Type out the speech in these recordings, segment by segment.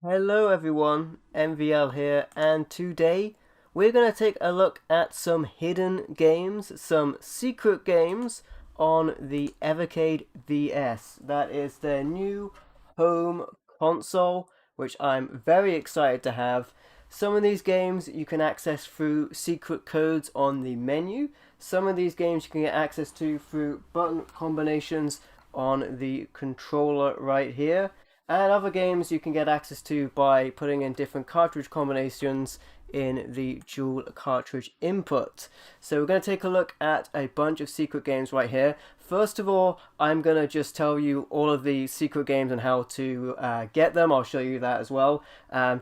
Hello everyone, MVL here, and today we're going to take a look at some hidden games, some secret games on the Evercade VS. That is their new home console, which I'm very excited to have. Some of these games you can access through secret codes on the menu. Some of these games you can get access to through button combinations on the controller right here. And other games you can get access to by putting in different cartridge combinations in the dual cartridge input. So we're going to take a look at a bunch of secret games right here. First of all, I'm going to just tell you all of the secret games and how to get them. I'll show you that as well.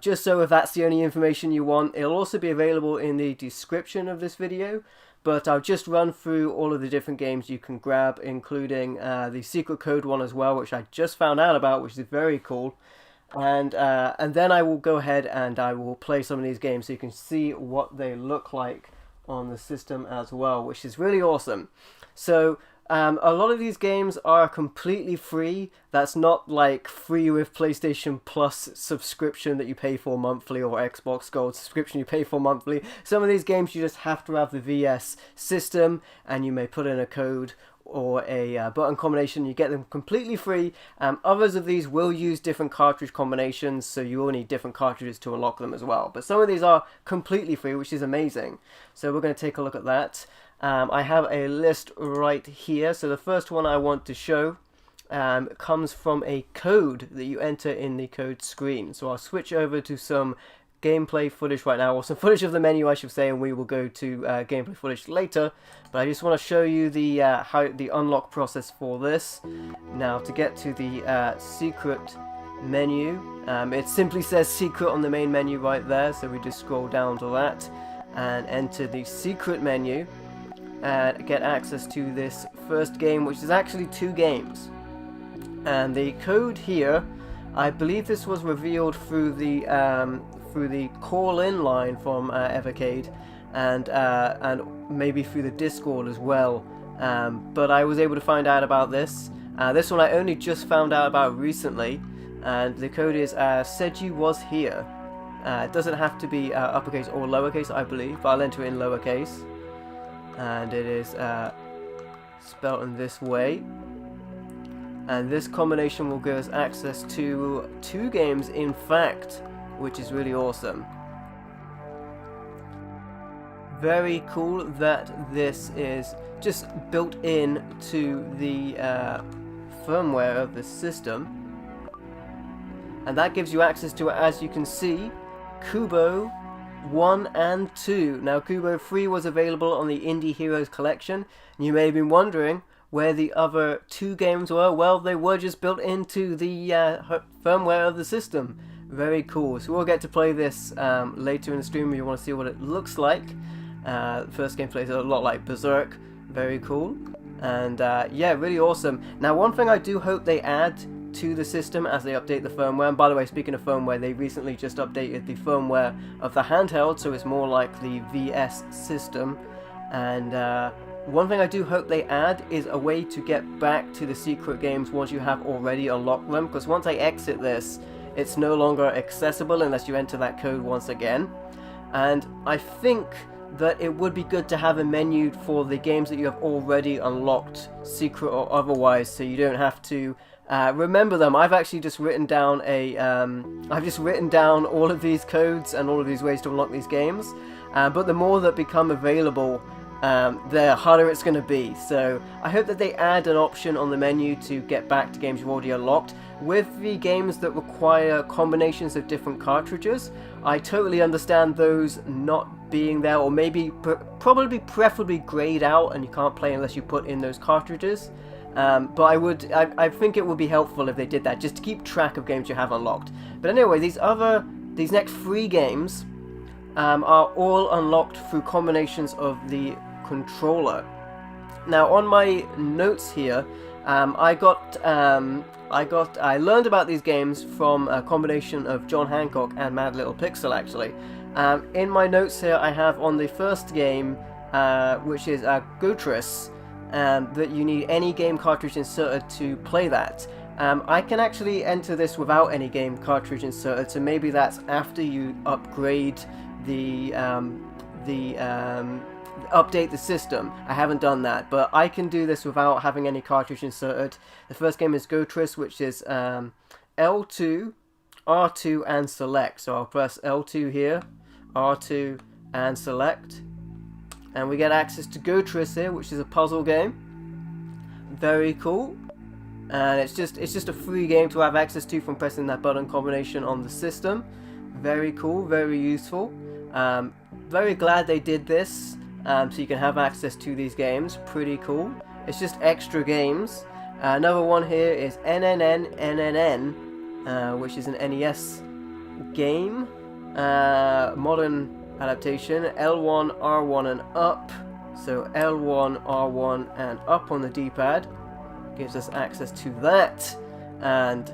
Just so if that's the only information you want, it'll also be available in the description of this video. But I'll just run through all of the different games you can grab, including the secret code one as well, which I just found out about, which is very cool. And then I will go ahead and I will play some of these games so you can see what they look like on the system as well, which is really awesome. So a lot of these games are completely free. That's not like free with PlayStation Plus subscription that you pay for monthly or Xbox Gold subscription you pay for monthly. Some of these games you just have to have the VS system and you may put in a code or a button combination. You get them completely free. Others of these will use different cartridge combinations, so you will need different cartridges to unlock them as well. But some of these are completely free, which is amazing. So we're going to take a look at that. I have a list right here. So the first one I want to show comes from a code that you enter in the code screen. So I'll switch over to some gameplay footage right now, or some footage of the menu I should say, and we will go to gameplay footage later. But I just want to show you the how the unlock process for this. Now to get to the secret menu, it simply says secret on the main menu right there, so we just scroll down to that and enter the secret menu and get access to this first game, which is actually two games. And the code here, I believe this was revealed through the call-in line from Evercade, and maybe through the Discord as well. But I was able to find out about this. This one I only just found out about recently, and the code is seijiwashere. It doesn't have to be uppercase or lowercase, I believe, but I'll enter it in lowercase. And it is spelled in this way. And this combination will give us access to two games, in fact, which is really awesome. Very cool that this is just built in to the firmware of the system. And that gives you access to, as you can see, Kubo 1 and 2. Now Kubo 3 was available on the Indie Heroes collection, and you may have been wondering where the other two games were. Well, they were just built into the firmware of the system. Very cool. So we'll get to play this later in the stream if you want to see what it looks like. The first game plays a lot like Berserk. Very cool. And yeah, really awesome. Now one thing I do hope they add to the system as they update the firmware, and by the way, speaking of firmware, they recently just updated the firmware of the handheld, so it's more like the VS system. And one thing I do hope they add is a way to get back to the secret games once you have already unlocked them, because once I exit this, it's no longer accessible unless you enter that code once again. And I think that it would be good to have a menu for the games that you have already unlocked, secret or otherwise, so you don't have to remember them. I've actually just written down all of these codes and all of these ways to unlock these games, but the more that become available, the harder it's going to be. So I hope that they add an option on the menu to get back to games you've already unlocked. With the games that require combinations of different cartridges, I totally understand those not being there, or maybe probably preferably grayed out and you can't play unless you put in those cartridges. But I think it would be helpful if they did that, just to keep track of games you have unlocked. But anyway, these next three games are all unlocked through combinations of the controller. Now on my notes here, I learned about these games from a combination of John Hancock and Mad Little Pixel, actually. In my notes here, I have on the first game, which is Gotris, that you need any game cartridge inserted to play that. I can actually enter this without any game cartridge inserted, so maybe that's after you upgrade the update the system. I haven't done that, but I can do this without having any cartridge inserted. The first game is Gotris, which is L2, R2, and select. So I'll press L2 here, R2, and select, and we get access to Gotris here, which is a puzzle game. Very cool. And it's just a free game to have access to from pressing that button combination on the system. Very cool, very useful. Very glad they did this, so you can have access to these games. Pretty cool. It's just extra games. Another one here is NNNNNN, which is an NES game. Modern adaptation. L1, R1, and up. So L1, R1, and up on the D-pad. Gives us access to that, and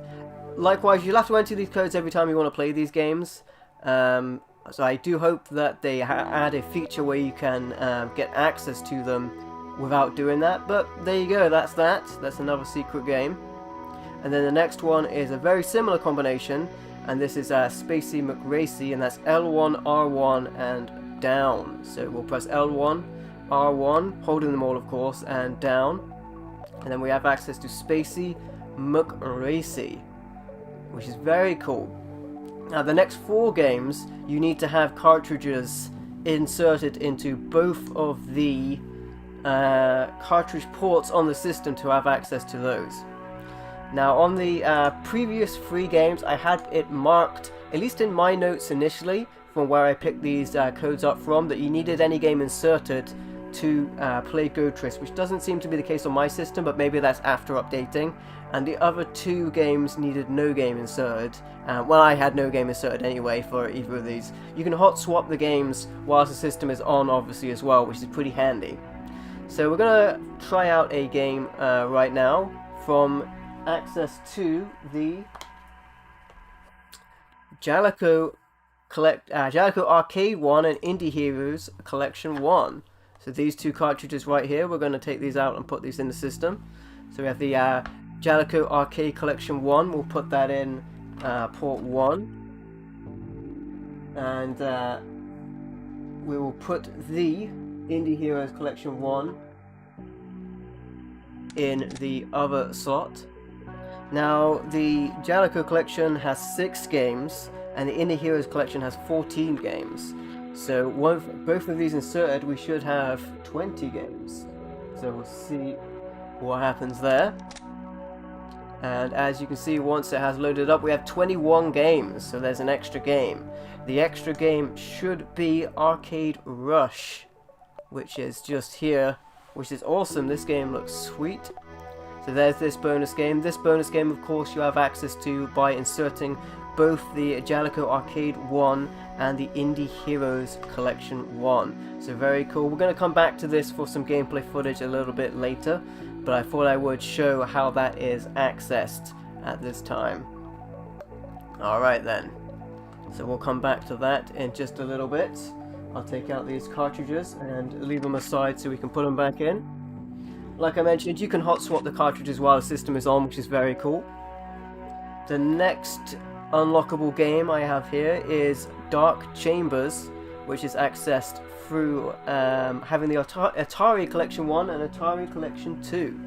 likewise you'll have to enter these codes every time you want to play these games, so I do hope that they add a feature where you can get access to them without doing that, but there you go, that's another secret game. And then the next one is a very similar combination, and this is Spacey McRacey, and that's L1, R1, and down. So we'll press L1, R1, holding them all of course, and down. And then we have access to Spacey McRacey, which is very cool. Now the next 4 games, you need to have cartridges inserted into both of the cartridge ports on the system to have access to those. Now on the previous 3 games, I had it marked, at least in my notes initially, from where I picked these codes up from, that you needed any game inserted to play Gotris, which doesn't seem to be the case on my system, but maybe that's after updating. And the other 2 games needed no game inserted. Well, I had no game inserted anyway for either of these. You can hot swap the games whilst the system is on, obviously, as well, which is pretty handy. So we're gonna try out a game right now from access to the Gaelco Arkade 1 and Indie Heroes Collection 1. So these 2 cartridges right here, we're going to take these out and put these in the system. So we have the Gaelco Arkade Collection 1, we'll put that in port 1. And we will put the Indie Heroes Collection 1 in the other slot. Now the Gaelco Collection has 6 games, and the Indie Heroes Collection has 14 games. So both of these inserted, we should have 20 games. So we'll see what happens there. And as you can see, once it has loaded up, we have 21 games. So there's an extra game. The extra game should be Arcade Rush, which is just here, which is awesome. This game looks sweet. So there's this bonus game. This bonus game, of course, you have access to by inserting both the Gaelco Arkade 1 and the Indie Heroes Collection 1. So very cool. We're going to come back to this for some gameplay footage a little bit later, but I thought I would show how that is accessed at this time. Alright then. So we'll come back to that in just a little bit. I'll take out these cartridges and leave them aside so we can put them back in. Like I mentioned, you can hot swap the cartridges while the system is on, which is very cool. The next unlockable game I have here is Dark Chambers, which is accessed through having the Atari Collection 1 and Atari Collection 2.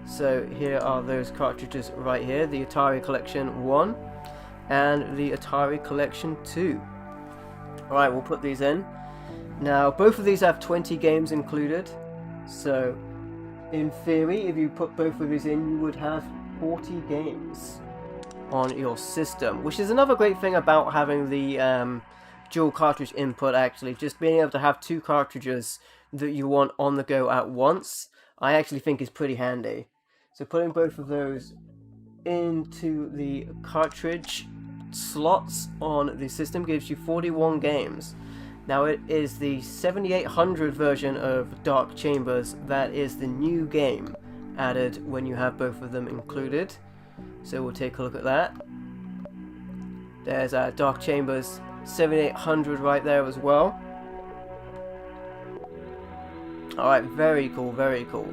So here are those cartridges right here, the Atari Collection 1 and the Atari Collection 2. Alright, we'll put these in. Now both of these have 20 games included, so in theory if you put both of these in you would have 40 games on your system, which is another great thing about having the dual cartridge input, actually. Just being able to have 2 cartridges that you want on the go at once, I actually think is pretty handy. So putting both of those into the cartridge slots on the system gives you 41 games. Now it is the 7800 version of Dark Chambers that is the new game added when you have both of them included. So we'll take a look at that. There's Dark Chambers 7800 right there as well. Alright, very cool, very cool.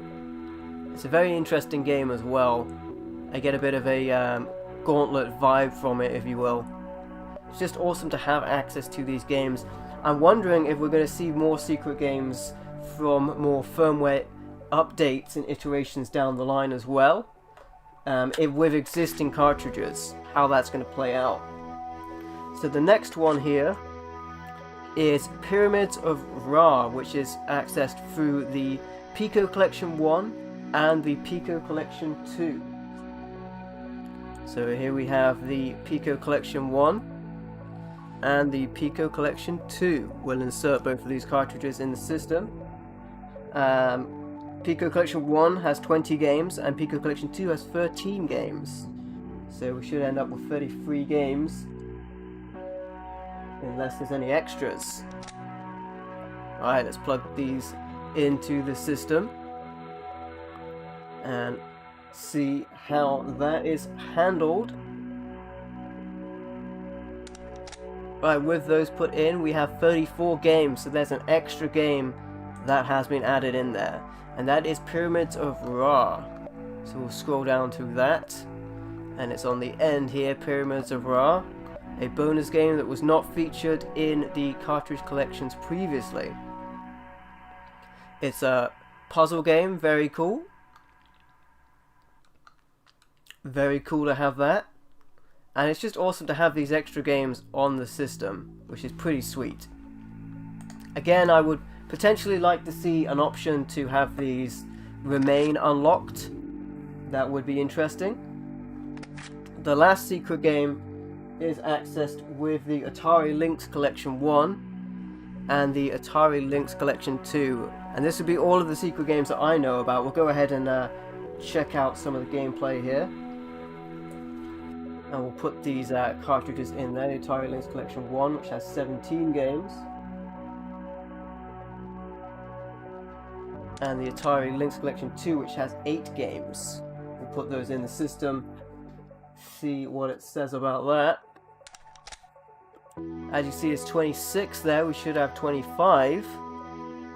It's a very interesting game as well. I get a bit of a Gauntlet vibe from it, if you will. It's just awesome to have access to these games. I'm wondering if we're going to see more secret games from more firmware updates and iterations down the line as well. With existing cartridges, how that's going to play out. So the next one here is Pyramids of Ra, which is accessed through the Piko Collection 1 and the Piko Collection 2. So here we have the Piko Collection 1 and the Piko Collection 2. We'll insert both of these cartridges in the system. Piko Collection 1 has 20 games and Piko Collection 2 has 13 games. So we should end up with 33 games, unless there's any extras. Alright, let's plug these into the system and see how that is handled. Right, with those put in, we have 34 games, so there's an extra game that has been added in there, and that is Pyramids of Ra. So we'll scroll down to that, and it's on the end here, Pyramids of Ra, a bonus game that was not featured in the cartridge collections previously. It's a puzzle game, very cool. Very cool to have that. And it's just awesome to have these extra games on the system, which is pretty sweet. Again, I would potentially like to see an option to have these remain unlocked. That would be interesting. The last secret game is accessed with the Atari Lynx Collection 1 and the Atari Lynx Collection 2. And this would be all of the secret games that I know about. We'll go ahead and check out some of the gameplay here. And we'll put these cartridges in there. The Atari Lynx Collection 1, which has 17 games. And the Atari Lynx Collection 2, which has 8 games. We'll put those in the system, see what it says about that. As you see, it's 26 there. We should have 25.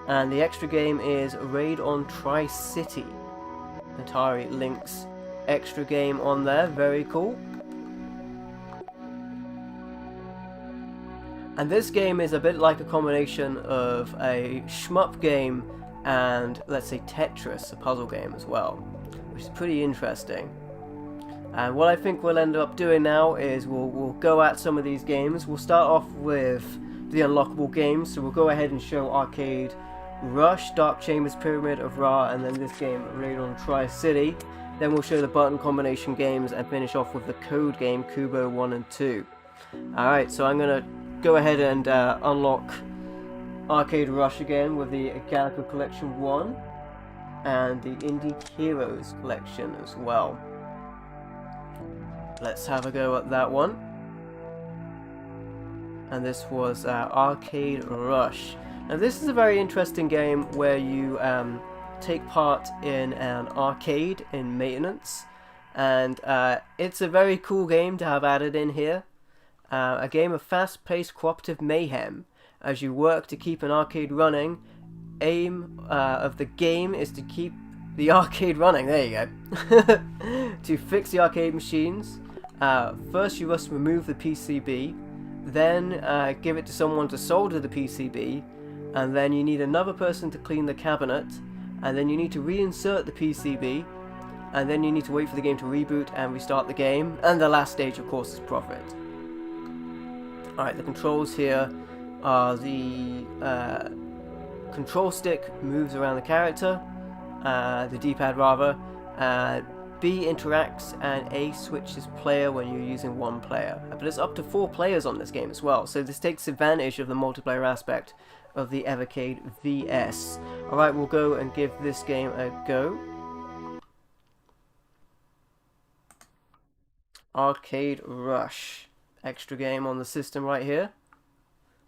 And the extra game is Raid on Tricity. Atari Lynx extra game on there. Very cool. And this game is a bit like a combination of a shmup game and, let's say, Tetris, a puzzle game as well, which is pretty interesting. And what I think we'll end up doing now is we'll go at some of these games. We'll start off with the unlockable games, so we'll go ahead and show Arkade Rush, Dark Chamers, Pyramid of Ra, and then this game, Raid on Tricity. Then we'll show the button combination games and finish off with the code game, Kubo 1 and 2. Alright, so I'm going to go ahead and unlock Arkade Rush again with the Gaelco Collection 1 and the Indie Heroes Collection as well. Let's have a go at that one. And this was Arkade Rush. Now this is a very interesting game where you take part in an arcade in maintenance, and it's a very cool game to have added in here. A game of fast-paced cooperative mayhem. As you work to keep an arcade running, aim of the game is to keep the arcade running. There you go. To fix the arcade machines, first you must remove the PCB, then give it to someone to solder the PCB, and then you need another person to clean the cabinet, and then you need to reinsert the PCB, and then you need to wait for the game to reboot and restart the game, and the last stage of course is profit. Alright, the controls here are the control stick moves around the character, the D-pad rather, B interacts, and A switches player when you're using one player. But it's up to 4 players on this game as well, so this takes advantage of the multiplayer aspect of the Evercade VS. Alright, we'll go and give this game a go. Arkade Rush. Extra game on the system right here.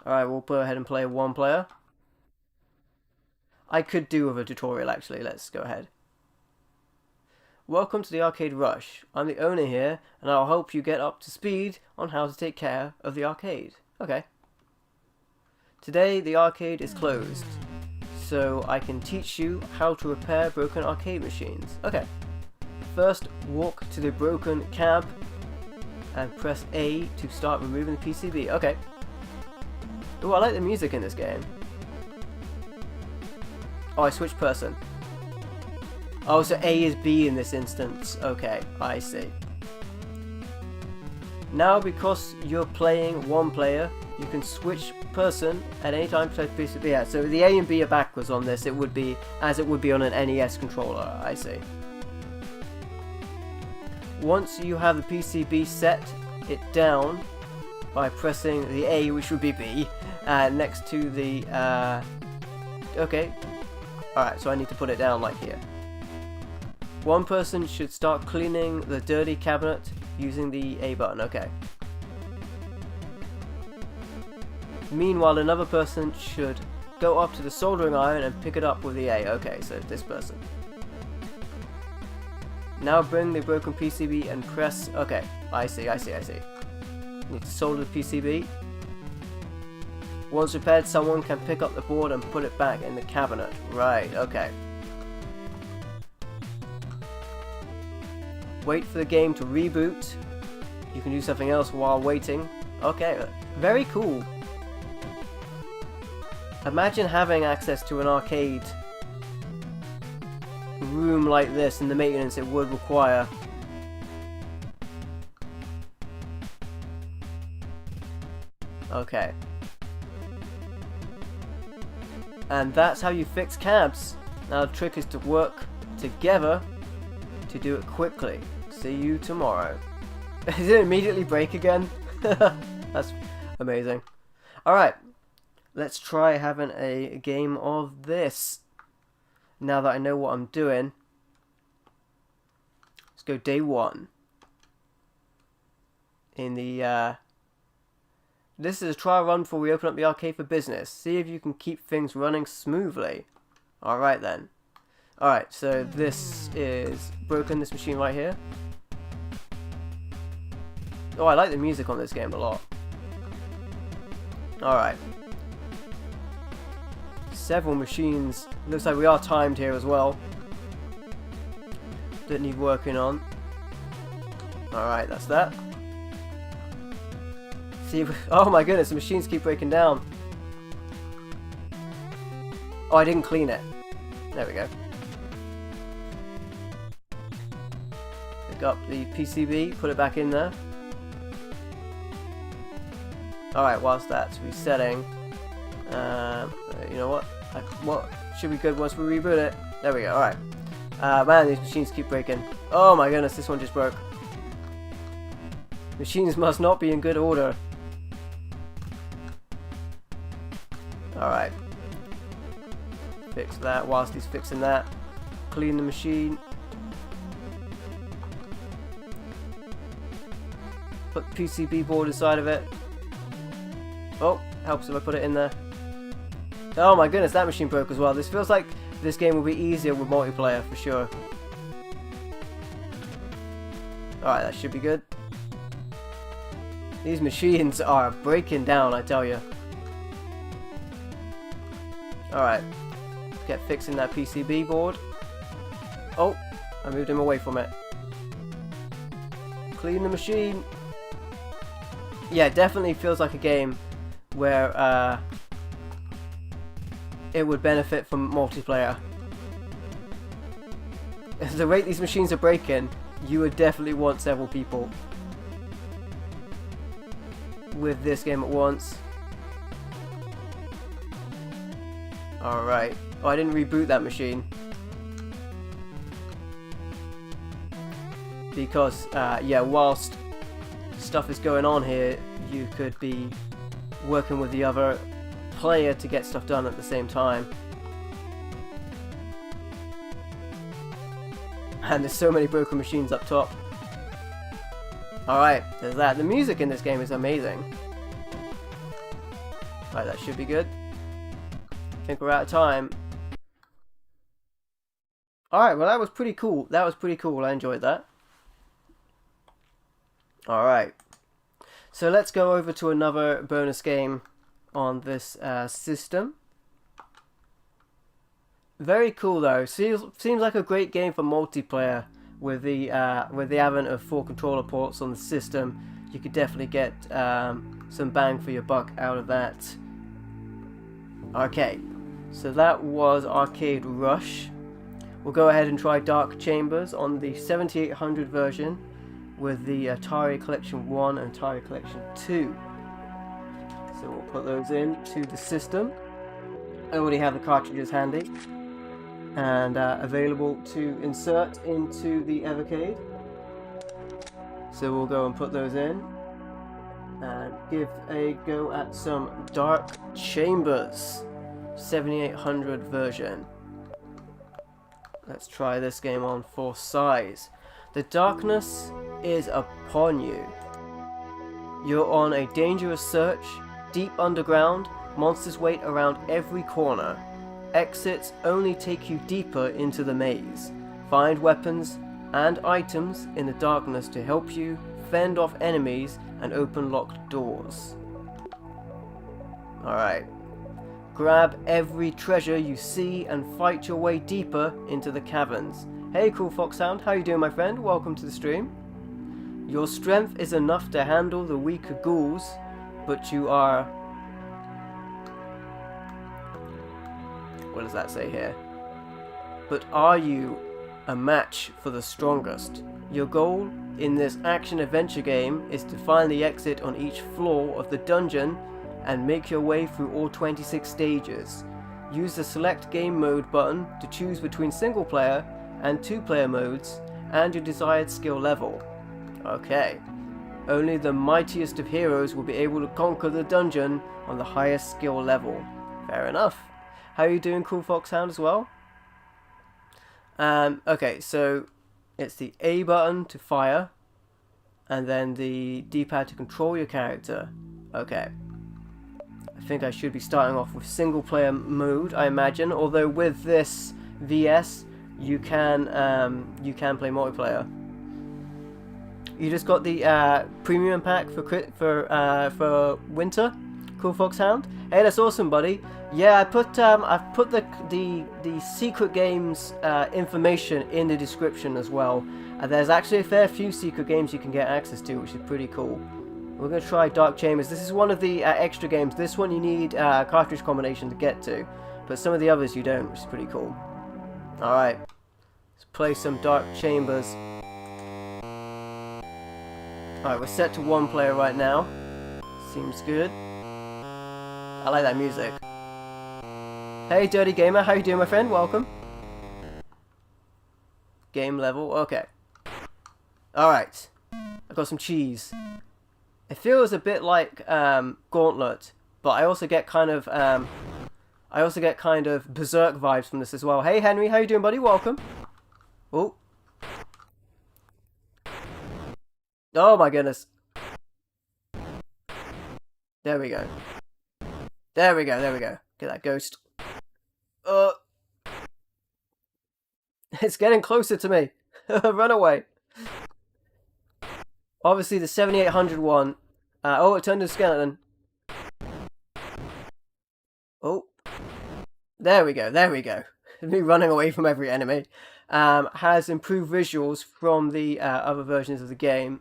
Alright, we'll go ahead and play one player. I could do with a tutorial actually, let's go ahead. Welcome to the Arkade Rush. I'm the owner here, and I'll help you get up to speed on how to take care of the arcade. Okay. Today the arcade is closed, so I can teach you how to repair broken arcade machines. Okay. first walk to the broken cab and press A to start removing the PCB. Okay. Oh, I like the music in this game. Oh, I switched person. Oh, so A is B in this instance. Okay, I see. Now, because you're playing one player, you can switch person at any time to PCB. Yeah, so the A and B are backwards on this. It would be as it would be on an NES controller. I see. Once you have the PCB set it down by pressing the A, which would be B, next to the okay. Alright, so I need to put it down like here. One person should start cleaning the dirty cabinet using the A button. Okay. Meanwhile, another person should go up to the soldering iron and pick it up with the A. Okay, so this person. Now bring the broken PCB and press... Okay, I see. Need to solder the PCB. Once repaired, someone can pick up the board and put it back in the cabinet. Right, okay. Wait for the game to reboot. You can do something else while waiting. Okay, very cool. Imagine having access to an arcade room like this and the maintenance it would require. Okay. And that's how you fix cabs. Now the trick is to work together to do it quickly. See you tomorrow. Does it immediately break again? That's amazing. Alright. Let's try having a game of this. Now that I know what I'm doing. Let's go day 1. In the this is a trial run before we open up the arcade for business. See if you can keep things running smoothly. Alright then. Alright, so this is broken, this machine right here. Oh, I like the music on this game a lot. Alright. Several machines. Looks like we are timed here as well. That need working on. Alright, that's that. See if, oh my goodness, the machines keep breaking down. Oh, I didn't clean it. There we go. Pick up the PCB, put it back in there. Alright, whilst that's resetting, you know what? What should be good once we reboot it. There we go, alright. Man, these machines keep breaking. Oh my goodness, this one just broke. Machines must not be in good order. Alright. Fix that whilst he's fixing that. Clean the machine. Put the PCB board inside of it. Oh, helps if I put it in there. Oh my goodness, that machine broke as well. This feels like this game will be easier with multiplayer for sure. Alright, that should be good. These machines are breaking down, I tell you. Alright, get fixing that PCB board. Oh, I moved him away from it. Clean the machine. Yeah, it definitely feels like a game where it would benefit from multiplayer. At the rate these machines are breaking, you would definitely want several people with this game at once. Alright. Oh, I didn't reboot that machine. Because, yeah, whilst stuff is going on here, you could be working with the other player to get stuff done at the same time. And there's so many broken machines up top. Alright, there's that. The music in this game is amazing. Alright, that should be good. I think we're out of time. Alright, well that was pretty cool. That was pretty cool. I enjoyed that. Alright. So let's go over to another bonus game on this system. Very cool though. Seems like a great game for multiplayer with the advent of 4 controller ports on the system, you could definitely get some bang for your buck out of that arcade. So that was Arcade Rush. We'll go ahead and try Dark Chambers on the 7800 version with the Atari Collection 1 and Atari Collection 2. So we'll put those into the system. I already have the cartridges handy and available to insert into the Evercade. So we'll go and put those in and give a go at some Dark Chambers 7800 version. Let's try this game on for size. The darkness is upon you. You're on a dangerous search, deep underground. Monsters wait around every corner. Exits only take you deeper into the maze. Find weapons and items in the darkness to help you fend off enemies and open locked doors. Alright. Grab every treasure you see and fight your way deeper into the caverns. Hey Cool Foxhound, how you doing my friend? Welcome to the stream. Your strength is enough to handle the weaker ghouls, but you are... What does that say here? But are you a match for the strongest? Your goal in this action-adventure game is to find the exit on each floor of the dungeon and make your way through all 26 stages. Use the select game mode button to choose between single player and 2-player modes and your desired skill level. Okay. Only the mightiest of heroes will be able to conquer the dungeon on the highest skill level. Fair enough. How are you doing, Cool Foxhound, as well? Okay, so it's the A button to fire, and then the D-pad to control your character. Okay. I think I should be starting off with single player mode, I imagine, although with this VS you can play multiplayer. You just got the premium pack for winter, Cool Foxhound. Hey, that's awesome, buddy. Yeah, I've put the secret games information in the description as well. There's actually a fair few secret games you can get access to, which is pretty cool. We're going to try Dark Chambers. This is one of the extra games. This one you need a cartridge combination to get to, but some of the others you don't, which is pretty cool. Alright, let's play some Dark Chambers. Alright, we're set to 1 player right now. Seems good. I like that music. Hey Dirty Gamer, how you doing my friend? Welcome. Game level, okay. Alright. I got some cheese. It feels a bit like Gauntlet, but I also get kind of Berserk vibes from this as well. Hey Henry, how you doing buddy? Welcome. Oh. Oh my goodness. There we go. There we go, there we go. Get that ghost. It's getting closer to me. Run away. Obviously the 7800 one. Oh, it turned into a skeleton. Oh. There we go, there we go. Me running away from every enemy. Has improved visuals from the other versions of the game.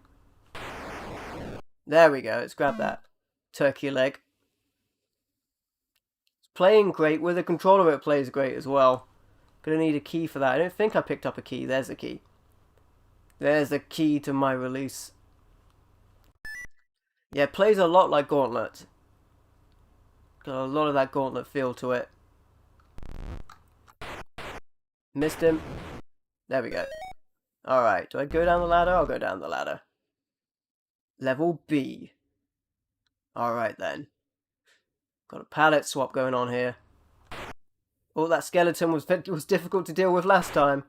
There we go, let's grab that turkey leg. It's playing great. With a controller it plays great as well. Gonna need a key for that. I don't think I picked up a key. There's a key. There's the key to my release. Yeah, it plays a lot like Gauntlet. Got a lot of that Gauntlet feel to it. Missed him. There we go. Alright, do I go down the ladder? I'll go down the ladder. Level B. Alright then. Got a palette swap going on here. Oh, that skeleton was difficult to deal with last time.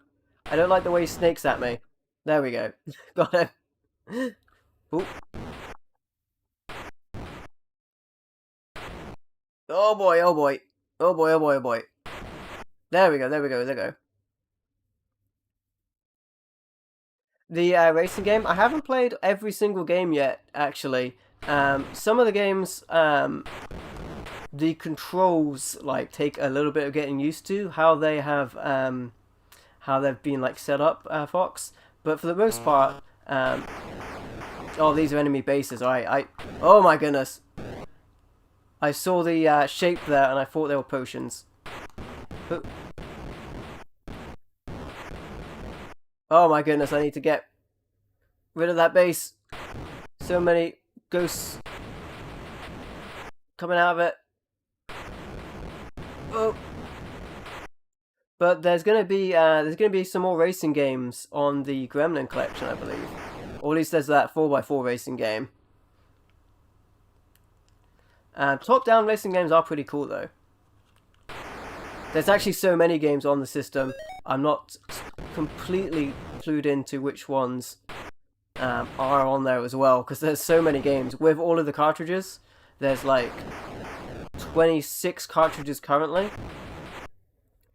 I don't like the way he snakes at me. There we go. Got him. Ooh. Oh boy, oh boy. Oh boy, oh boy, oh boy. There we go, there we go, there we go. The racing game, I haven't played every single game yet, actually. Some of the games, the controls like take a little bit of getting used to how they have how they've been like set up, Fox. But for the most part, oh, these are enemy bases. Alright, oh my goodness. I saw the shape there and I thought they were potions. Oh my goodness, I need to get rid of that base. So many ghosts coming out of it. Oh. But there's gonna be some more racing games on the Gremlin collection, I believe. Or at least there's that 4x4 racing game. Top-down racing games are pretty cool though. There's actually so many games on the system. I'm not completely clued into which ones are on there as well, because there's so many games. With all of the cartridges, there's like 26 cartridges currently.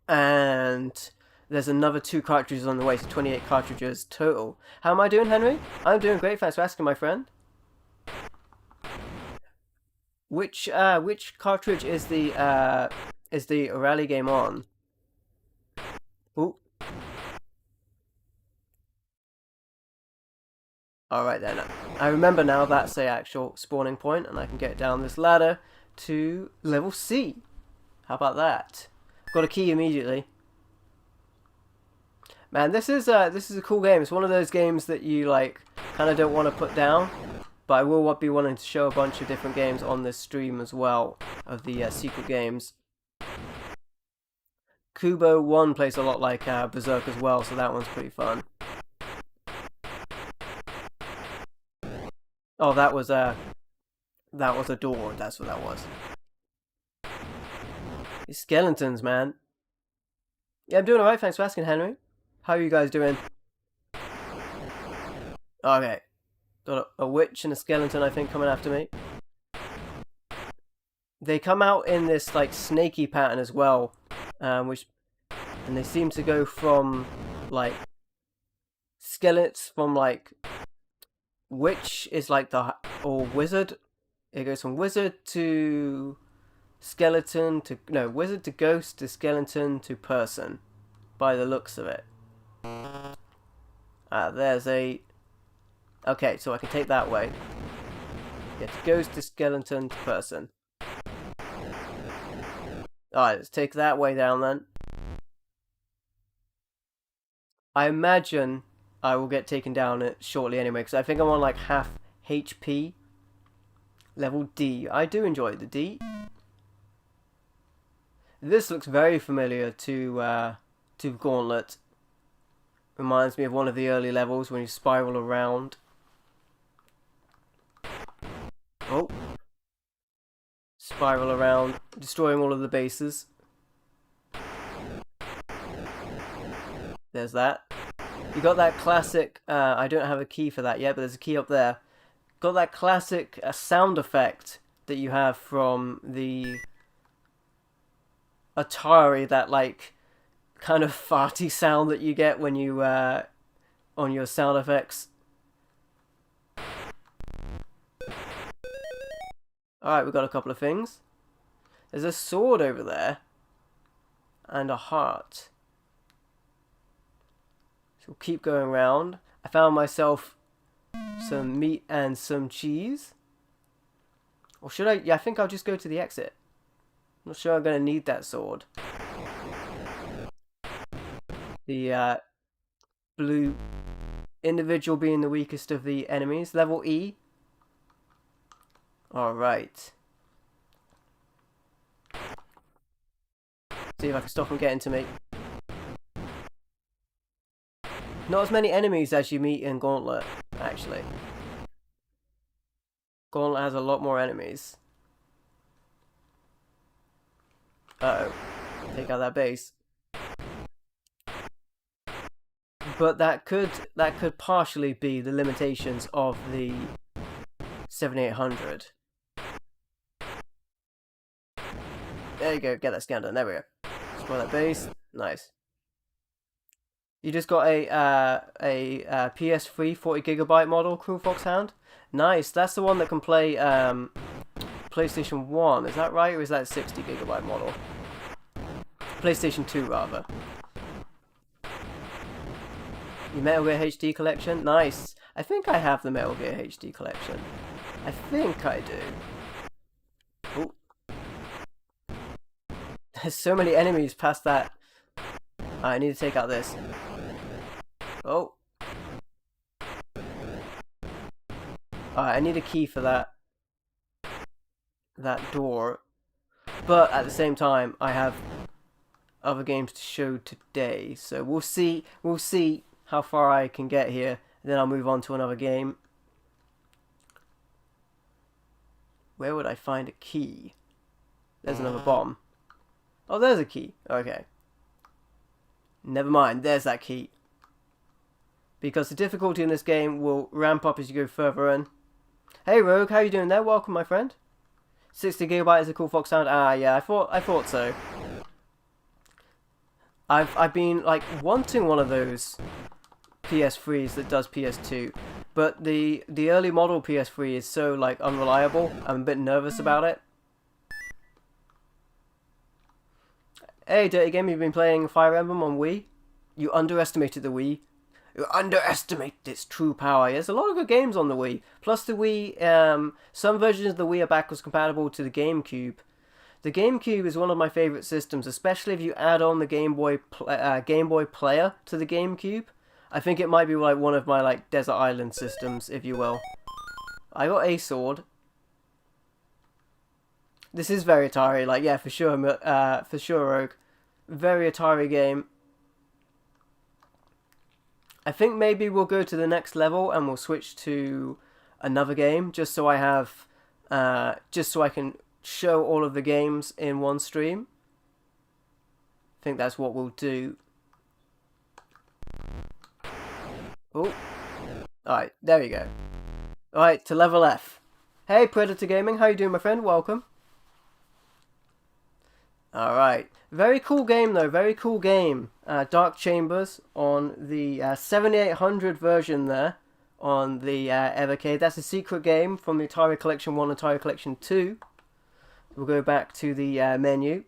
And there's another 2 cartridges on the way, so 28 cartridges total. How am I doing, Henry? I'm doing great, thanks for asking, my friend. Which cartridge is the rally game on? Ooh. Alright then. I remember now that's the actual spawning point, and I can get down this ladder to level C. How about that? Got a key immediately. Man, this is a cool game. It's one of those games that you like kind of don't want to put down, but I will be wanting to show a bunch of different games on this stream as well of the secret games. Kubo 1 plays a lot like Berserk as well, so that one's pretty fun. Oh, that was a door. That's what that was. These skeletons, man. Yeah, I'm doing alright, thanks for asking, Henry. How are you guys doing? Okay. Got a witch and a skeleton, I think, coming after me. They come out in this, like, snaky pattern as well. And they seem to go from, like, skeletons from, like, witch is like or wizard. It goes from wizard to skeleton to wizard to ghost to skeleton to person, by the looks of it. There's a. Okay, so I can take that way. Get to ghost to skeleton to person. Alright, let's take that way down then. I imagine I will get taken down shortly anyway, because I think I'm on like half HP. Level D. I do enjoy the D. This looks very familiar to Gauntlet. Reminds me of one of the early levels when you spiral around. Oh. Spiral around, destroying all of the bases. There's that. You got that classic, I don't have a key for that yet, but there's a key up there. Got that classic sound effect that you have from the Atari, that like kind of farty sound that you get when you on your sound effects. Alright, we've got a couple of things. There's a sword over there and a heart. So we'll keep going around. I found myself some meat and some cheese. Or should I? Yeah, I think I'll just go to the exit. I'm not sure I'm going to need that sword. The blue individual being the weakest of the enemies. Level E. Alright. See if I can stop them getting to me. Not as many enemies as you meet in Gauntlet, actually. Gauntlet has a lot more enemies. Uh-oh. Take out that base. But that could partially be the limitations of the 7800. There you go, get that scan done. There we go. Spoil that base. Nice. You just got a PS3 40GB model, Cruel Foxhound. Nice. That's the one that can play PlayStation 1. Is that right, or is that a 60GB model? PlayStation 2 rather. The Metal Gear HD collection? Nice. I think I have the Metal Gear HD collection. I think I do. Oh. There's so many enemies past that. I need to take out this. Oh. Alright, I need a key for that door. But at the same time, I have other games to show today. So we'll see how far I can get here. Then I'll move on to another game. Where would I find a key? There's another bomb. Oh, there's a key. Okay. Never mind, there's that key. Because the difficulty in this game will ramp up as you go further in. Hey Rogue, how you doing there? Welcome, my friend. 60 gigabyte is a cool Fox sound. Ah, yeah, I thought so. I've been like wanting one of those PS3s that does PS2, but the early model PS3 is so like unreliable. I'm a bit nervous about it. Hey, Dirty Game, you've been playing Fire Emblem on Wii? You underestimated the Wii. You underestimated its true power. There's a lot of good games on the Wii. Plus the Wii, some versions of the Wii are backwards compatible to the GameCube. The GameCube is one of my favorite systems, especially if you add on the Game Boy Player to the GameCube. I think it might be like one of my like desert island systems, if you will. I got a sword. This is very Atari, like yeah, for sure, Rogue. Very Atari game. I think maybe we'll go to the next level and we'll switch to another game, just so I have, just so I can show all of the games in one stream. I think that's what we'll do. Oh, alright, there we go. Alright, to level F. Hey, Predator Gaming, how you doing, my friend? Welcome. Alright, very cool game though, very cool game. Dark Chambers on the 7800 version there on the Evercade. That's a secret game from the Atari Collection 1 and Atari Collection 2. We'll go back to the menu.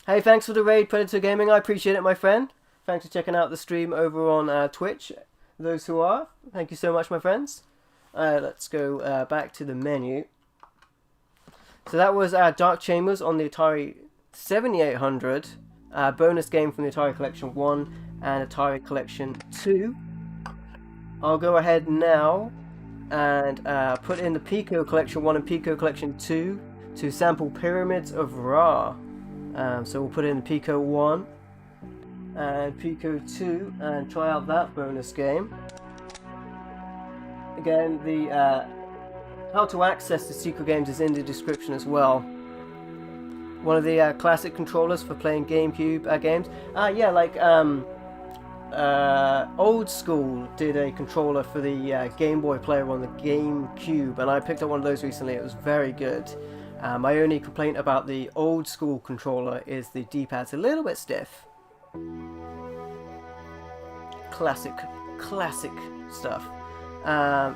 Hey, thanks for the raid, Predator Gaming. I appreciate it, my friend. Thanks for checking out the stream over on Twitch. Those who are, thank you so much, my friends. Let's go back to the menu. So that was Dark Chambers on the Atari 7800. Bonus game from the Atari Collection 1 and Atari Collection 2. I'll go ahead now and put in the Piko Collection 1 and Piko Collection 2 to sample Pyramids of Ra. So we'll put in Piko 1 and Piko 2 and try out that bonus game. Again, the how to access the secret games is in the description as well. One of the classic controllers for playing GameCube games. Yeah, like Old School did a controller for the Game Boy player on the GameCube, and I picked up one of those recently. It was very good. My only complaint about the Old School controller is the D-pad's a little bit stiff. Classic stuff.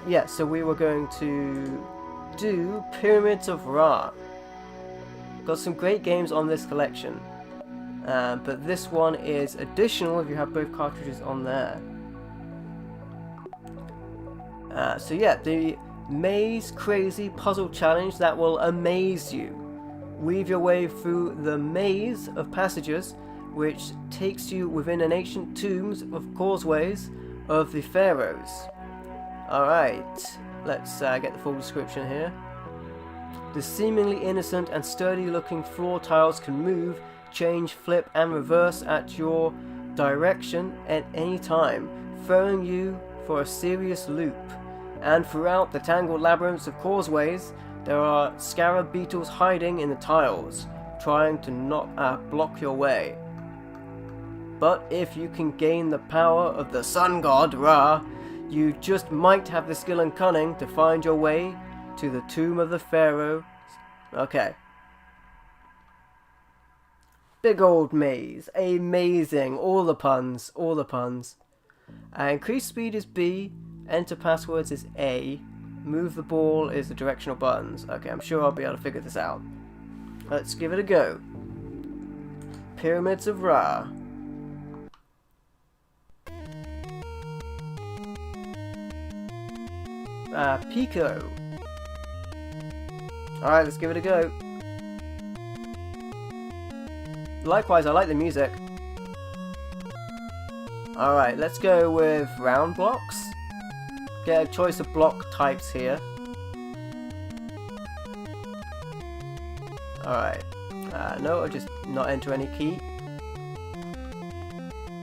Yeah, so we were going to do Pyramids of Ra. Got some great games on this collection, but this one is additional if you have both cartridges on there. So yeah, the Maze Crazy Puzzle Challenge that will amaze you. Weave your way through the maze of passages which takes you within an ancient tombs of causeways of the pharaohs. Alright, let's get the full description here. The seemingly innocent and sturdy looking floor tiles can move, change, flip and reverse at your direction at any time, throwing you for a serious loop. And throughout the tangled labyrinths of causeways, there are scarab beetles hiding in the tiles, trying to block your way. But if you can gain the power of the sun god Ra, you just might have the skill and cunning to find your way to the tomb of the pharaoh. Okay. Big old maze. Amazing. All the puns. All the puns. Increase speed is B. Enter passwords is A. Move the ball is the directional buttons. Okay, I'm sure I'll be able to figure this out. Let's give it a go. Pyramids of Ra. Piko. Alright, let's give it a go. Likewise, I like the music. Alright, let's go with round blocks. Get a choice of block types here. Alright. No, I'll just not enter any key.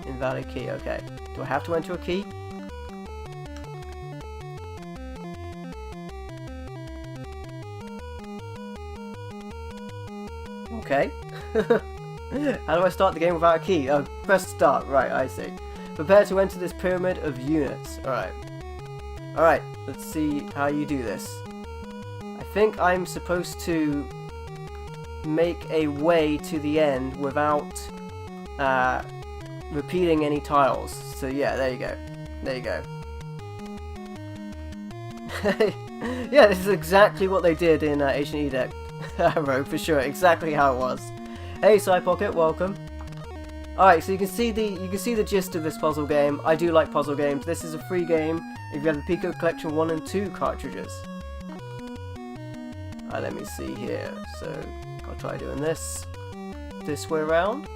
Invalid key, okay. Do I have to enter a key? Okay. How do I start the game without a key? Oh, press start. Right, I see. Prepare to enter this pyramid of units. Alright. Alright, let's see how you do this. I think I'm supposed to make a way to the end without repeating any tiles. So yeah, there you go. There you go. Yeah, this is exactly what they did in Ancient Edict. Arrow, for sure, exactly how it was. Hey, Side Pocket, welcome. Alright, so you can see the gist of this puzzle game. I do like puzzle games. This is a free game if you have the Piko Collection 1 and 2 cartridges. Alright, let me see here. So I'll try doing this way around.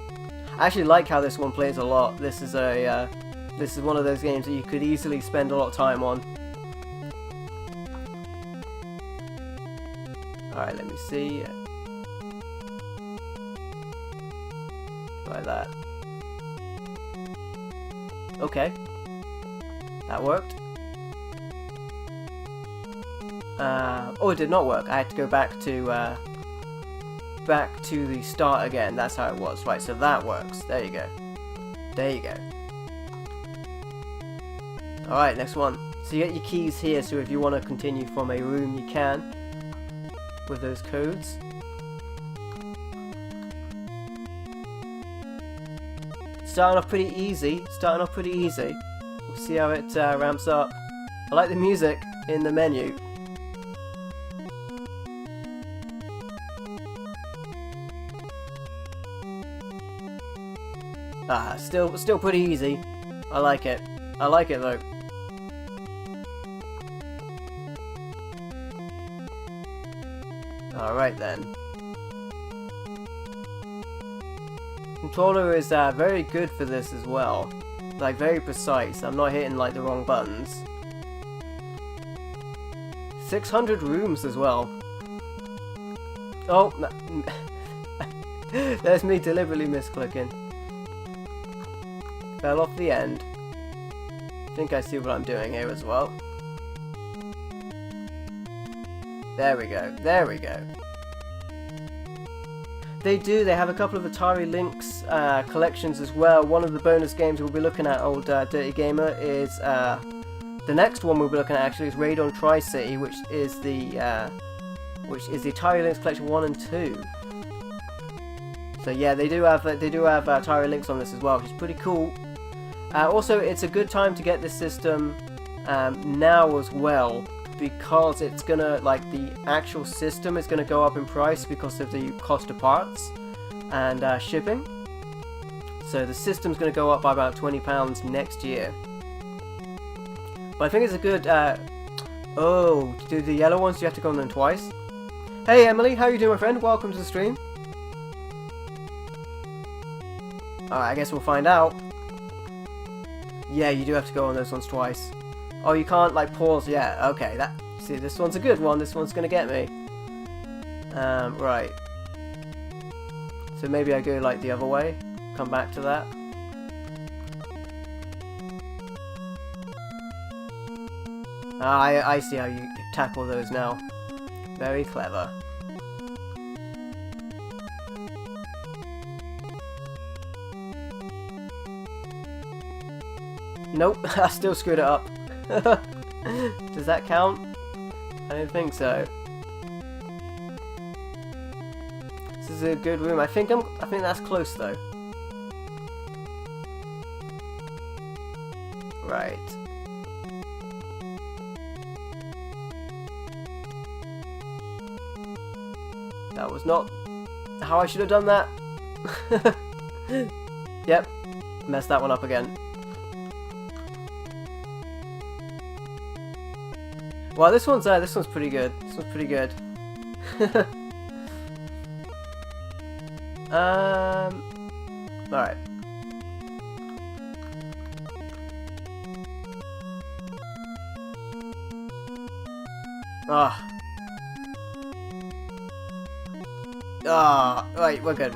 I actually like how this one plays a lot. This is one of those games that you could easily spend a lot of time on. Alright, let me see. Like that. Okay. That worked. Oh, it did not work. I had to go back to the start again. That's how it was. Right, so that works. There you go. There you go. Alright, next one. So you get your keys here, so if you want to continue from a room, you can. With those codes. Starting off pretty easy. We'll see how it ramps up. I like the music in the menu. Still pretty easy. I like it. I like it though. Alright then. Controller is very good for this as well. Like, very precise. I'm not hitting like the wrong buttons. 600 rooms as well. Oh, there's me deliberately misclicking. Fell off the end. I think I see what I'm doing here as well. There we go. There we go. They have a couple of Atari Lynx collections as well. One of the bonus games we'll be looking at, old Dirty Gamer, is the next one we'll be looking at actually is Raid on Tricity, which is the Atari Lynx Collection 1 and 2. So yeah, they do have Atari Lynx on this as well, which is pretty cool. Also, it's a good time to get this system now as well, because it's gonna, like, the actual system is gonna go up in price because of the cost of parts and shipping. So the system's gonna go up by about £20 next year. But I think it's a good. Oh, to do the yellow ones, you have to go on them twice. Hey Emily, how you doing, my friend? Welcome to the stream. Alright, I guess we'll find out. Yeah, you do have to go on those ones twice. Oh, you can't, like, pause. Yeah, okay. See, this one's a good one. This one's gonna get me. Right. So maybe I go, like, the other way. Come back to that. I see how you tackle those now. Very clever. Nope, I still screwed it up. Does that count? I don't think so. This is a good room. I think that's close though. Right. That was not how I should have done that. Yep, messed that one up again. Well, this one's pretty good. This one's pretty good. Alright. Ah. Ah, right, we're good.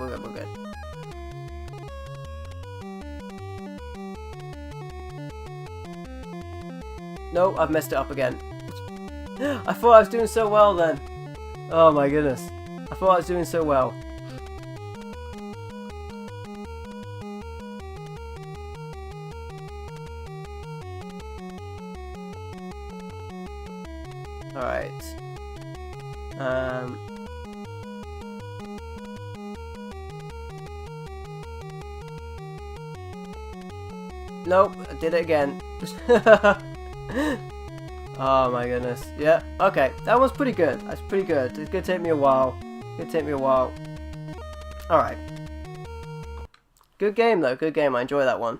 No, I've messed it up again. I thought I was doing so well then. Oh my goodness. I thought I was doing so well. Alright. Nope, I did it again. Oh my goodness. Yeah, okay. That was pretty good. That's pretty good. It's gonna take me a while. Alright. Good game though, good game. I enjoy that one.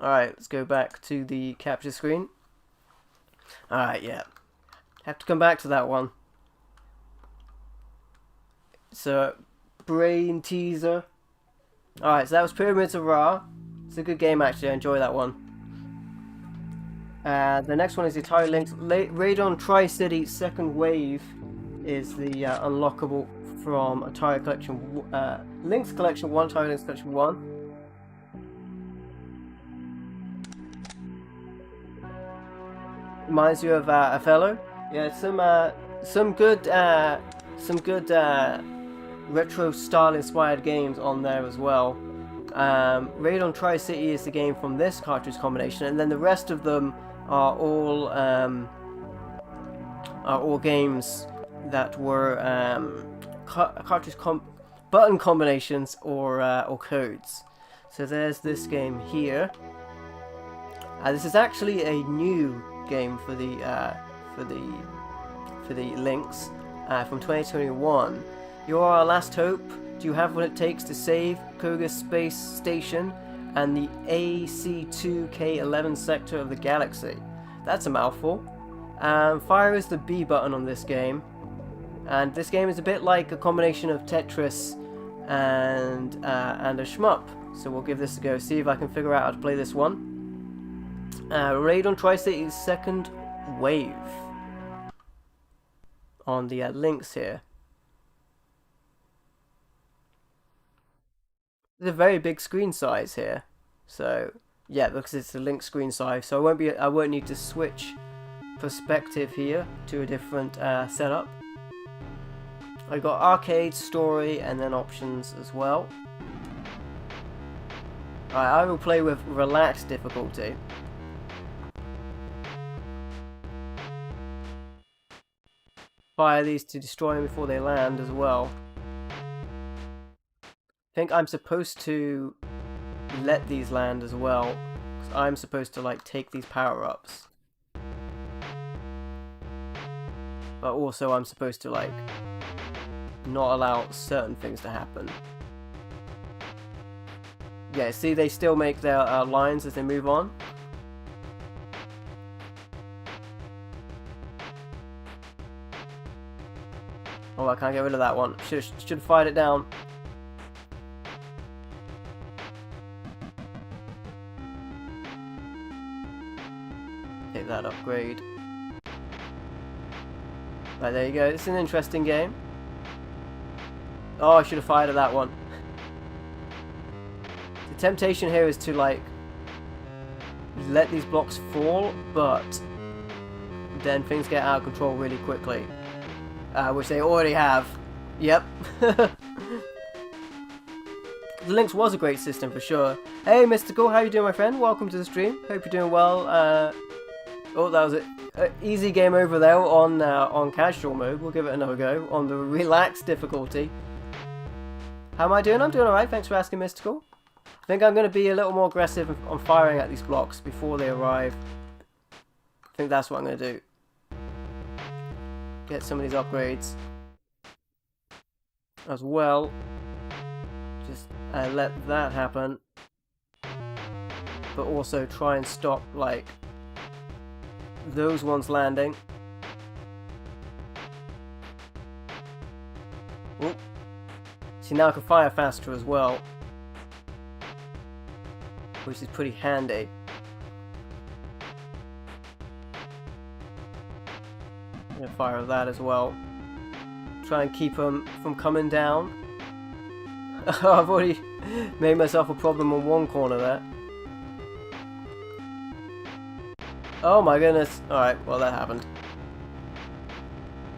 Alright, let's go back to the capture screen. Alright, yeah. Have to come back to that one. So, brain teaser. Alright, so that was Pyramids of Ra. It's a good game actually, I enjoy that one. The next one is the Atari Lynx. Radon Tricity Second Wave is the unlockable from Atari Collection, Lynx Collection 1, Atari Lynx Collection 1. Reminds you of Othello. Yeah, some good retro style inspired games on there as well. Radon Tri-City is the game from this cartridge combination, and then the rest of them are all games that were cartridge button combinations or codes. So there's this game here. This is actually a new game for the Lynx from 2021. You are our last hope. Do you have what it takes to save Koga Space Station and the AC2K11 sector of the galaxy? That's a mouthful. Fire is the B button on this game, and this game is a bit like a combination of Tetris and a shmup. So we'll give this a go. See if I can figure out how to play this one. Radon Tri-City's Second Wave on the Lynx here. There's a very big screen size here, so yeah, because it's the Lynx screen size, so I won't need to switch perspective here to a different setup. I've got arcade, story, and then options as well. Alright, I will play with relaxed difficulty. Fire these to destroy them before they land as well. I think I'm supposed to let these land as well, because I'm supposed to like take these power-ups. But also I'm supposed to like not allow certain things to happen. Yeah, see, they still make their lines as they move on. Oh, I can't get rid of that one. Should have fired it down. Take that upgrade. Right, there you go. It's an interesting game. Oh, I should have fired at that one. The temptation here is to like let these blocks fall, but then things get out of control really quickly. Which they already have. Yep. The Lynx was a great system for sure. Hey Mystical, how you doing my friend? Welcome to the stream. Hope you're doing well. Oh, that was it. Easy game over there on casual mode. We'll give it another go on the relaxed difficulty. How am I doing? I'm doing alright, thanks for asking Mystical. I think I'm going to be a little more aggressive on firing at these blocks before they arrive. I think that's what I'm going to do. Get some of these upgrades as well. Just let that happen, but also try and stop like those ones landing. Oh. See, now I can fire faster as well, which is pretty handy. I'm gonna fire that as well. Try and keep them from coming down. I've already made myself a problem on one corner there. Oh my goodness. Alright, well that happened.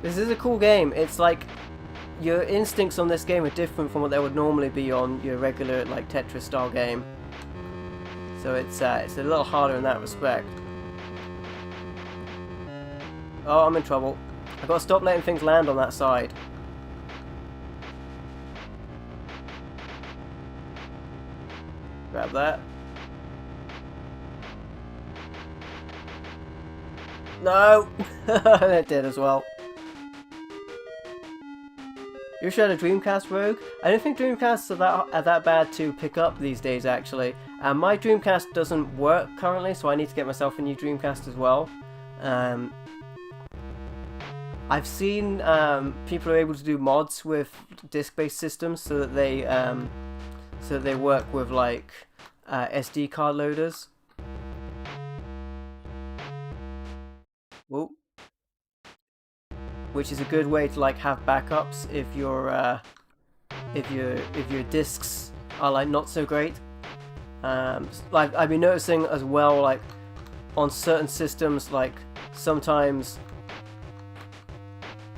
This is a cool game. It's like your instincts on this game are different from what they would normally be on your regular like Tetris style game. So it's a little harder in that respect. Oh, I'm in trouble. I've got to stop letting things land on that side. Grab that. No! It did as well. You should have a Dreamcast, Rogue? I don't think Dreamcasts are that bad to pick up these days, actually. My Dreamcast doesn't work currently, so I need to get myself a new Dreamcast as well. I've seen people are able to do mods with disc-based systems so that they work with like SD card loaders. Ooh. Which is a good way to like have backups if your discs are like not so great. Like I've been noticing as well, like on certain systems, like sometimes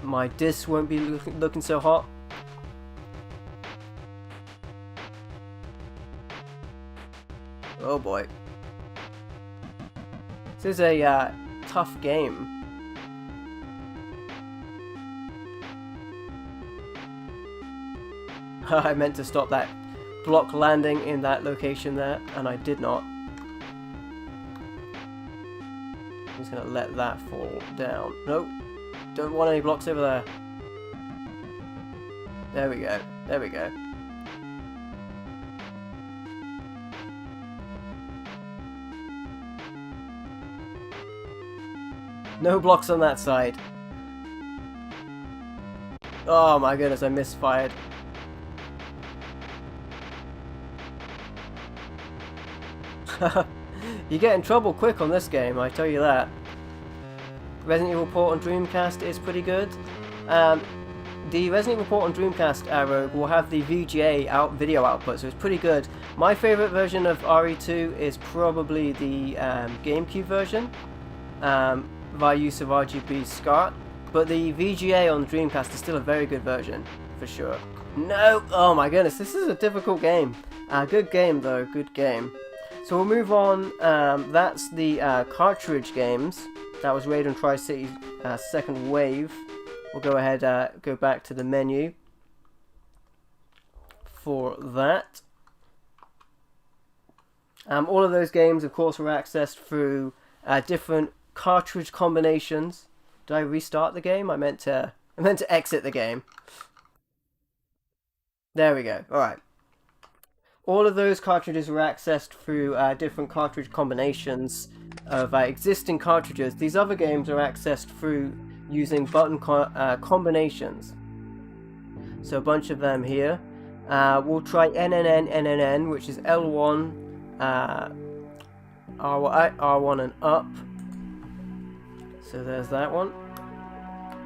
my discs won't be looking so hot. Oh boy, this is a tough game. I meant to stop that block landing in that location there, and I did not. I'm just gonna let that fall down. Nope, don't want any blocks over there. There we go, there we go. No blocks on that side. Oh my goodness, I misfired. You get in trouble quick on this game, I tell you that. Resident Evil port on Dreamcast is pretty good. The Resident Evil port on Dreamcast Rogue will have the VGA video output, so it's pretty good. My favourite version of RE2 is probably the GameCube version, via use of RGB SCART, but the VGA on the Dreamcast is still a very good version, for sure. No! Oh my goodness, this is a difficult game. Good game though, good game. So we'll move on. That's the cartridge games. That was Raid on Tricity second wave. We'll go ahead, go back to the menu for that. All of those games, of course, were accessed through different cartridge combinations. Did I restart the game? I meant to exit the game. There we go. All right. All of those cartridges were accessed through different cartridge combinations of existing cartridges. These other games are accessed through using button combinations. So a bunch of them here. We'll try NNNNNN, which is L1, R1 and up. So there's that one.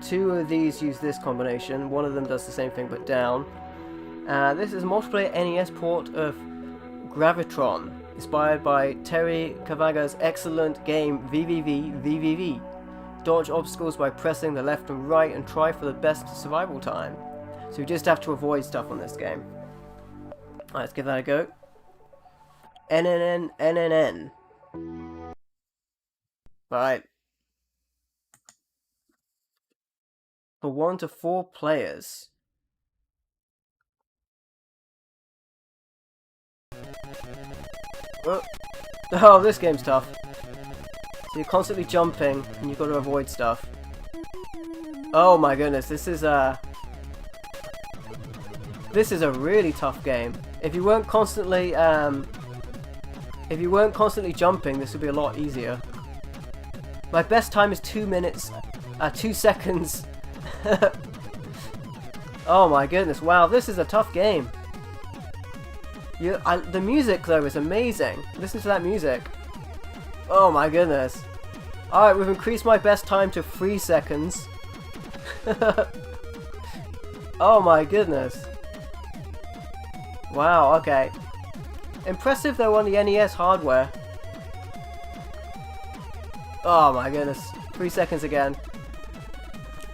Two of these use this combination. One of them does the same thing but down. This is a multiplayer NES port of Gravitron, inspired by Terry Cavaga's excellent game VVV. Dodge obstacles by pressing the left and right and try for the best survival time. So you just have to avoid stuff on this game. Alright, let's give that a go. NNNNN. Alright. For 1 to 4 players. Oh, this game's tough. So you're constantly jumping and you've got to avoid stuff. Oh my goodness, this is a really tough game. If you weren't constantly jumping, this would be a lot easier. My best time is 2 minutes, 2 seconds. Oh my goodness, wow, this is a tough game. The music though is amazing. Listen to that music. Oh my goodness. Alright, we've increased my best time to 3 seconds. Oh my goodness. Wow, okay. Impressive though on the NES hardware. Oh my goodness. 3 seconds again.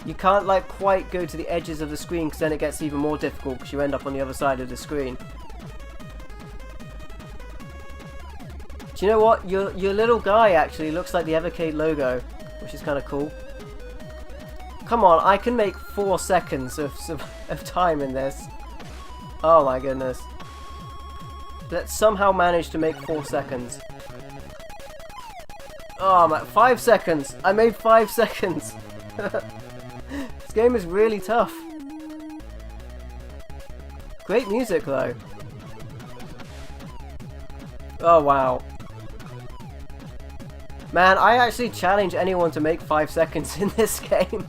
You can't like quite go to the edges of the screen because then it gets even more difficult because you end up on the other side of the screen. Do you know what? Your little guy actually looks like the Evercade logo, which is kind of cool. Come on, I can make 4 seconds of time in this. Oh my goodness. Let's somehow manage to make 4 seconds. Oh my, 5 seconds! I made 5 seconds! This game is really tough. Great music though. Oh wow. Man, I actually challenge anyone to make 5 seconds in this game.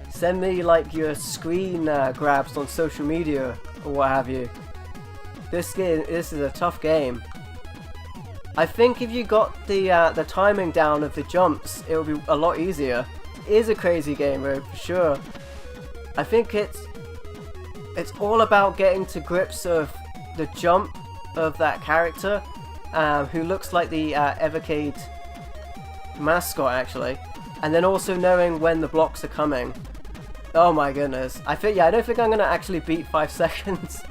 Send me like your screen grabs on social media or what have you. This is a tough game. I think if you got the timing down of the jumps, it will be a lot easier. It is a crazy game, though, for sure. I think it's all about getting to grips of the jump of that character, who looks like the Evercade mascot, actually, and then also knowing when the blocks are coming. Oh my goodness! I don't think I'm gonna actually beat 5 seconds.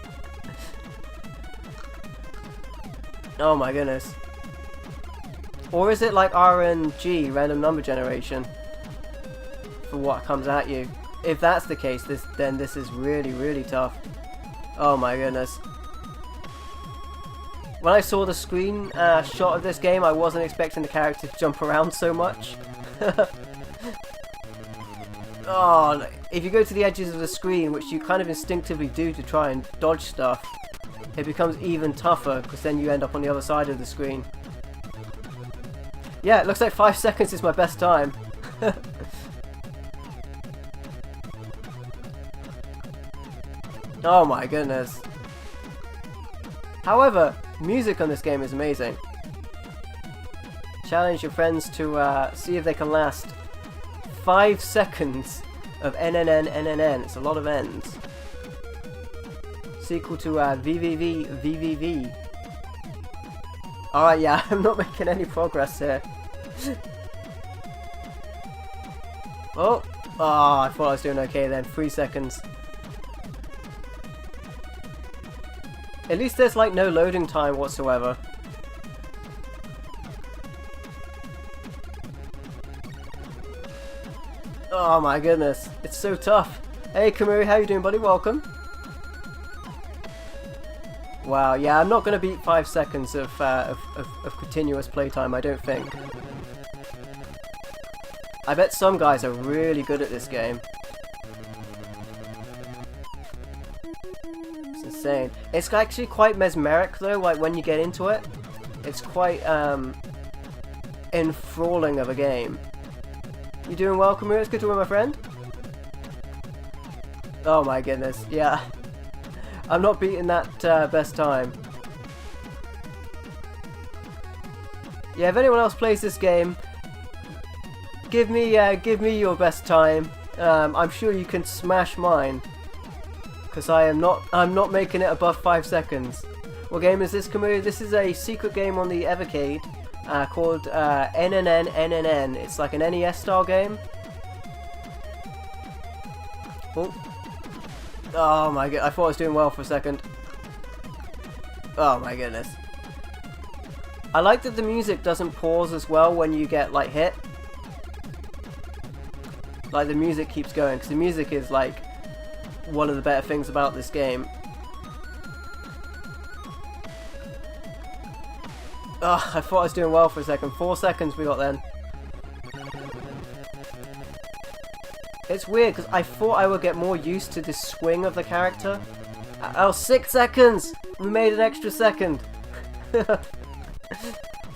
Oh my goodness. Or is it like RNG, random number generation, for what comes at you? If that's the case, then this is really, really tough. Oh my goodness. When I saw the screen shot of this game, I wasn't expecting the character to jump around so much. Oh, if you go to the edges of the screen, which you kind of instinctively do to try and dodge stuff, it becomes even tougher because then you end up on the other side of the screen. Yeah, it looks like 5 seconds is my best time. Oh my goodness. However, music on this game is amazing. Challenge your friends to see if they can last 5 seconds of NNNNNN. It's a lot of N's. Sequel to VVV. Alright, yeah, I'm not making any progress here. Oh, I thought I was doing okay then. 3 seconds. At least there's like no loading time whatsoever. Oh my goodness, it's so tough. Hey Kamuri, how you doing, buddy? Welcome. Wow, yeah, I'm not going to beat 5 seconds of continuous playtime, I don't think. I bet some guys are really good at this game. It's insane. It's actually quite mesmeric though, like when you get into it. It's quite enthralling of a game. You doing well, Kamura? It's good to be my friend. Oh my goodness, yeah. I'm not beating that best time. Yeah, if anyone else plays this game, give me your best time. I'm sure you can smash mine, because I'm not making it above 5 seconds. What game is this, Kamui? This is a secret game on the Evercade called NNNNN. It's like an NES style game. Oh my god, I thought I was doing well for a second. Oh my goodness. I like that the music doesn't pause as well when you get like hit. Like the music keeps going, because the music is like one of the better things about this game. Oh, I thought I was doing well for a second. 4 seconds we got then. It's weird because I thought I would get more used to the swing of the character. Oh, 6 seconds! We made an extra second!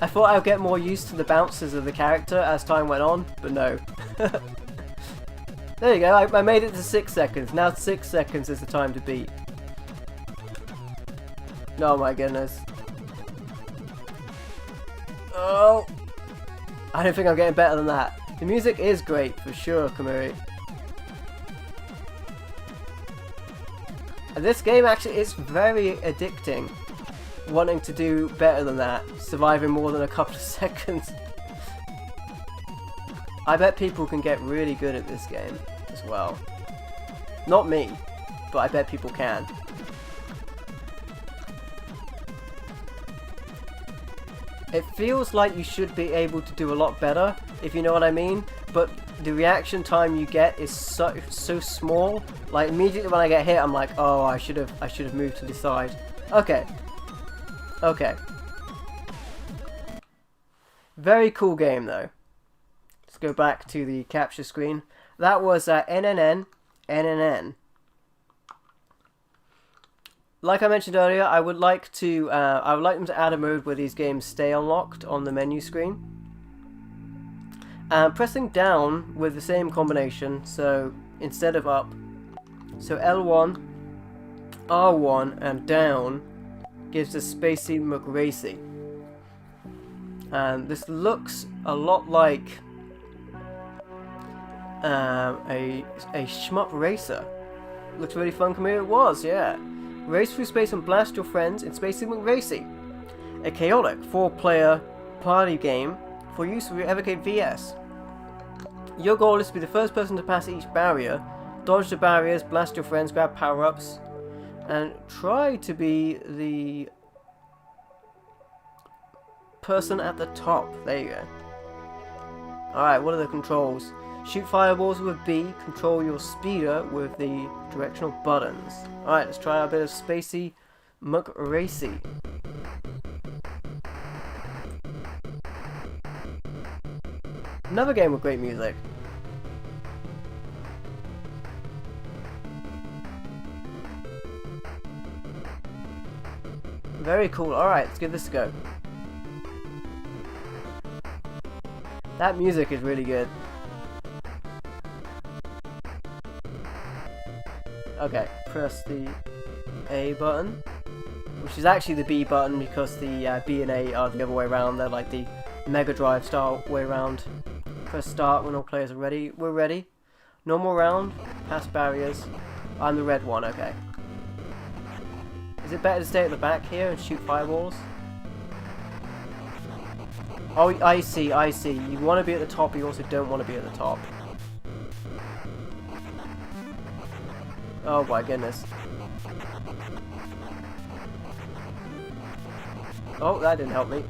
I thought I'd get more used to the bounces of the character as time went on, but no. There you go, I made it to 6 seconds. Now 6 seconds is the time to beat. Oh my goodness. Oh! I don't think I'm getting better than that. The music is great, for sure, Kamuri. And this game actually is very addicting. Wanting to do better than that. Surviving more than a couple of seconds. I bet people can get really good at this game as well. Not me, but I bet people can. It feels like you should be able to do a lot better, if you know what I mean, but the reaction time you get is so small. Like immediately when I get hit, I'm like, oh, I should have moved to the side. Okay. Okay. Very cool game though. Let's go back to the capture screen. That was NNNNNN. Like I mentioned earlier, I would like them to add a mode where these games stay unlocked on the menu screen. And pressing down with the same combination, so instead of up, so L1, R1, and down gives us Spacey McRacey. And this looks a lot like a shmup racer. Looks really fun, Camille. It was, yeah. Race through space and blast your friends in Spacey McRacey, a chaotic 4-player party game for use with your Evercade VS. Your goal is to be the first person to pass each barrier, dodge the barriers, blast your friends, grab power-ups, and try to be the person at the top. There you go. Alright, what are the controls? Shoot fireballs with B, control your speeder with the directional buttons. Alright, let's try a bit of Spacey McRacey. Another game with great music. Very cool. Alright, let's give this a go. That music is really good. Okay, press the A button, which is actually the B button because the B and A are the other way around. They're like the Mega Drive style way around. Press start when all players are ready. We're ready. Normal round, pass barriers. I'm the red one, okay. Is it better to stay at the back here and shoot fireballs? Oh, I see, I see. You want to be at the top, you also don't want to be at the top. Oh my goodness. Oh, that didn't help me.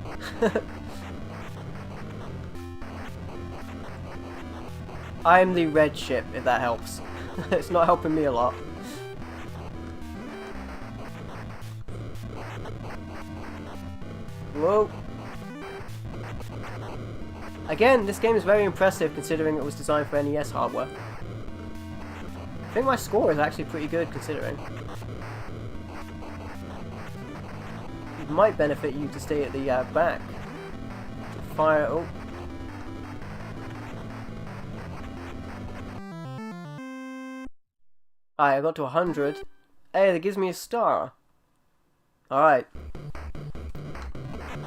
I'm the red ship, if that helps. It's not helping me a lot. Whoa. Again, this game is very impressive considering it was designed for NES hardware. I think my score is actually pretty good considering. It might benefit you to stay at the back. Fire. Oh. Alright, I got to 100. Hey, that gives me a star. Alright.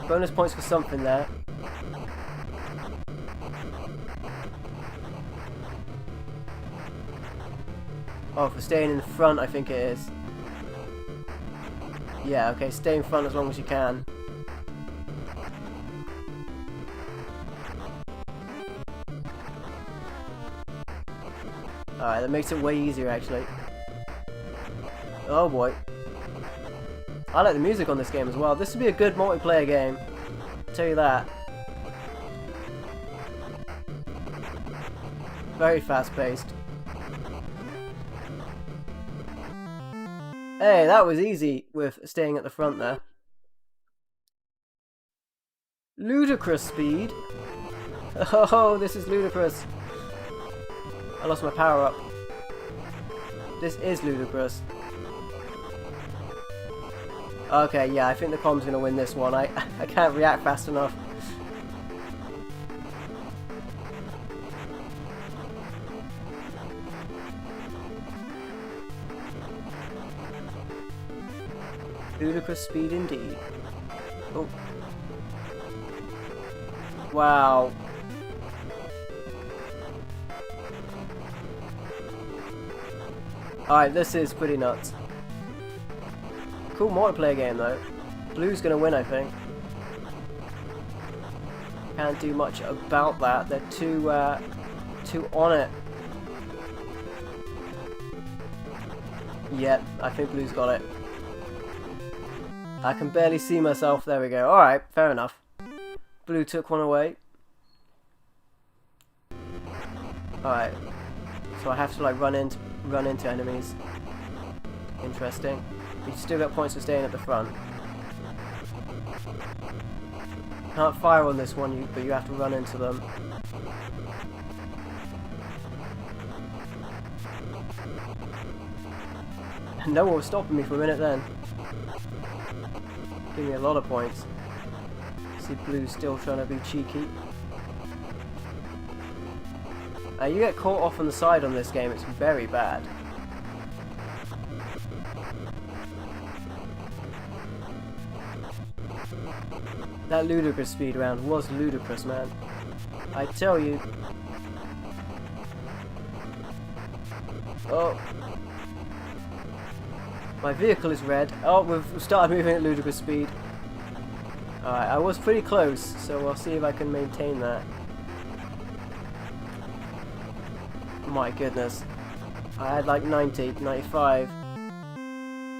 Bonus points for something there. Oh, for staying in the front, I think it is. Yeah, okay, stay in front as long as you can. Alright, that makes it way easier, actually. Oh boy. I like the music on this game as well. This would be a good multiplayer game. I'll tell you that. Very fast-paced. Hey, that was easy with staying at the front there. Ludicrous speed. Oh, this is ludicrous. I lost my power up. This is ludicrous. Okay, yeah, I think the com's gonna win this one. I can't react fast enough. Ludicrous speed indeed. Oh. Wow. Alright, this is pretty nuts. Cool multiplayer game though. Blue's gonna win, I think. Can't do much about that. They're too on it. Yep, I think Blue's got it. I can barely see myself. There we go. Alright, fair enough. Blue took one away. Alright. So I have to like run into enemies. Interesting. But you still got points for staying at the front. Can't fire on this one, but you have to run into them. No one was stopping me for a minute then. Give me a lot of points. See Blue's still trying to be cheeky. You get caught off on the side on this game, it's very bad. That ludicrous speed round was ludicrous, man. I tell you. Oh. My vehicle is red. Oh, we've started moving at ludicrous speed. Alright, I was pretty close, so we'll see if I can maintain that. My goodness. I had like 90, 95.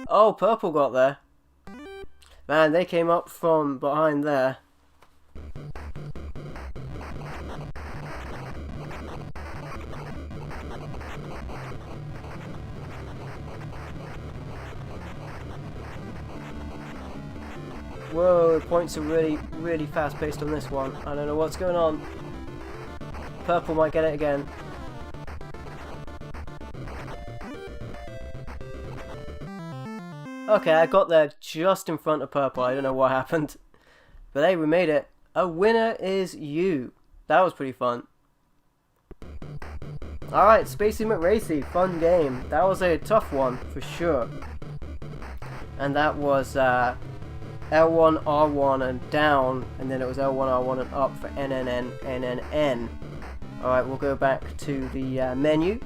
Oh, purple got there. Man, they came up from behind there. Whoa, points are really fast paced on this one. I don't know what's going on. Purple might get it again. Okay, I got there just in front of purple. I don't know what happened. But hey, we made it. A winner is you. That was pretty fun. Alright, Spacey McRacey. Fun game. That was a tough one, for sure. And that was L1, R1 and down. And then it was L1, R1 and up for NNNNNN. Alright, we'll go back to the menu.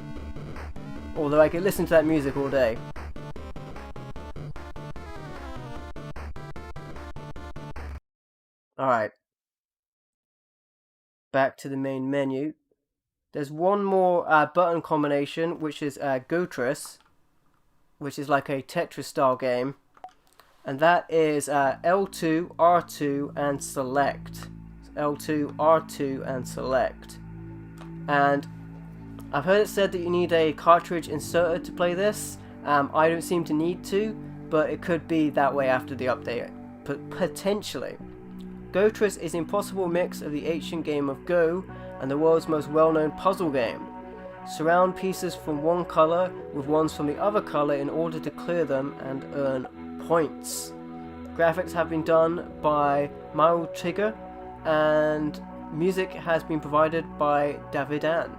Although I could listen to that music all day. Alright, back to the main menu. There's one more button combination, which is Gotris, which is like a Tetris style game. And that is L2, R2 and select. L2, R2 and select. And I've heard it said that you need a cartridge inserted to play this. I don't seem to need to, but it could be that way after the update, potentially. Gotris is an impossible mix of the ancient game of Go and the world's most well-known puzzle game. Surround pieces from one colour with ones from the other colour in order to clear them and earn points. Graphics have been done by Mauro Tigger and music has been provided by Davidan.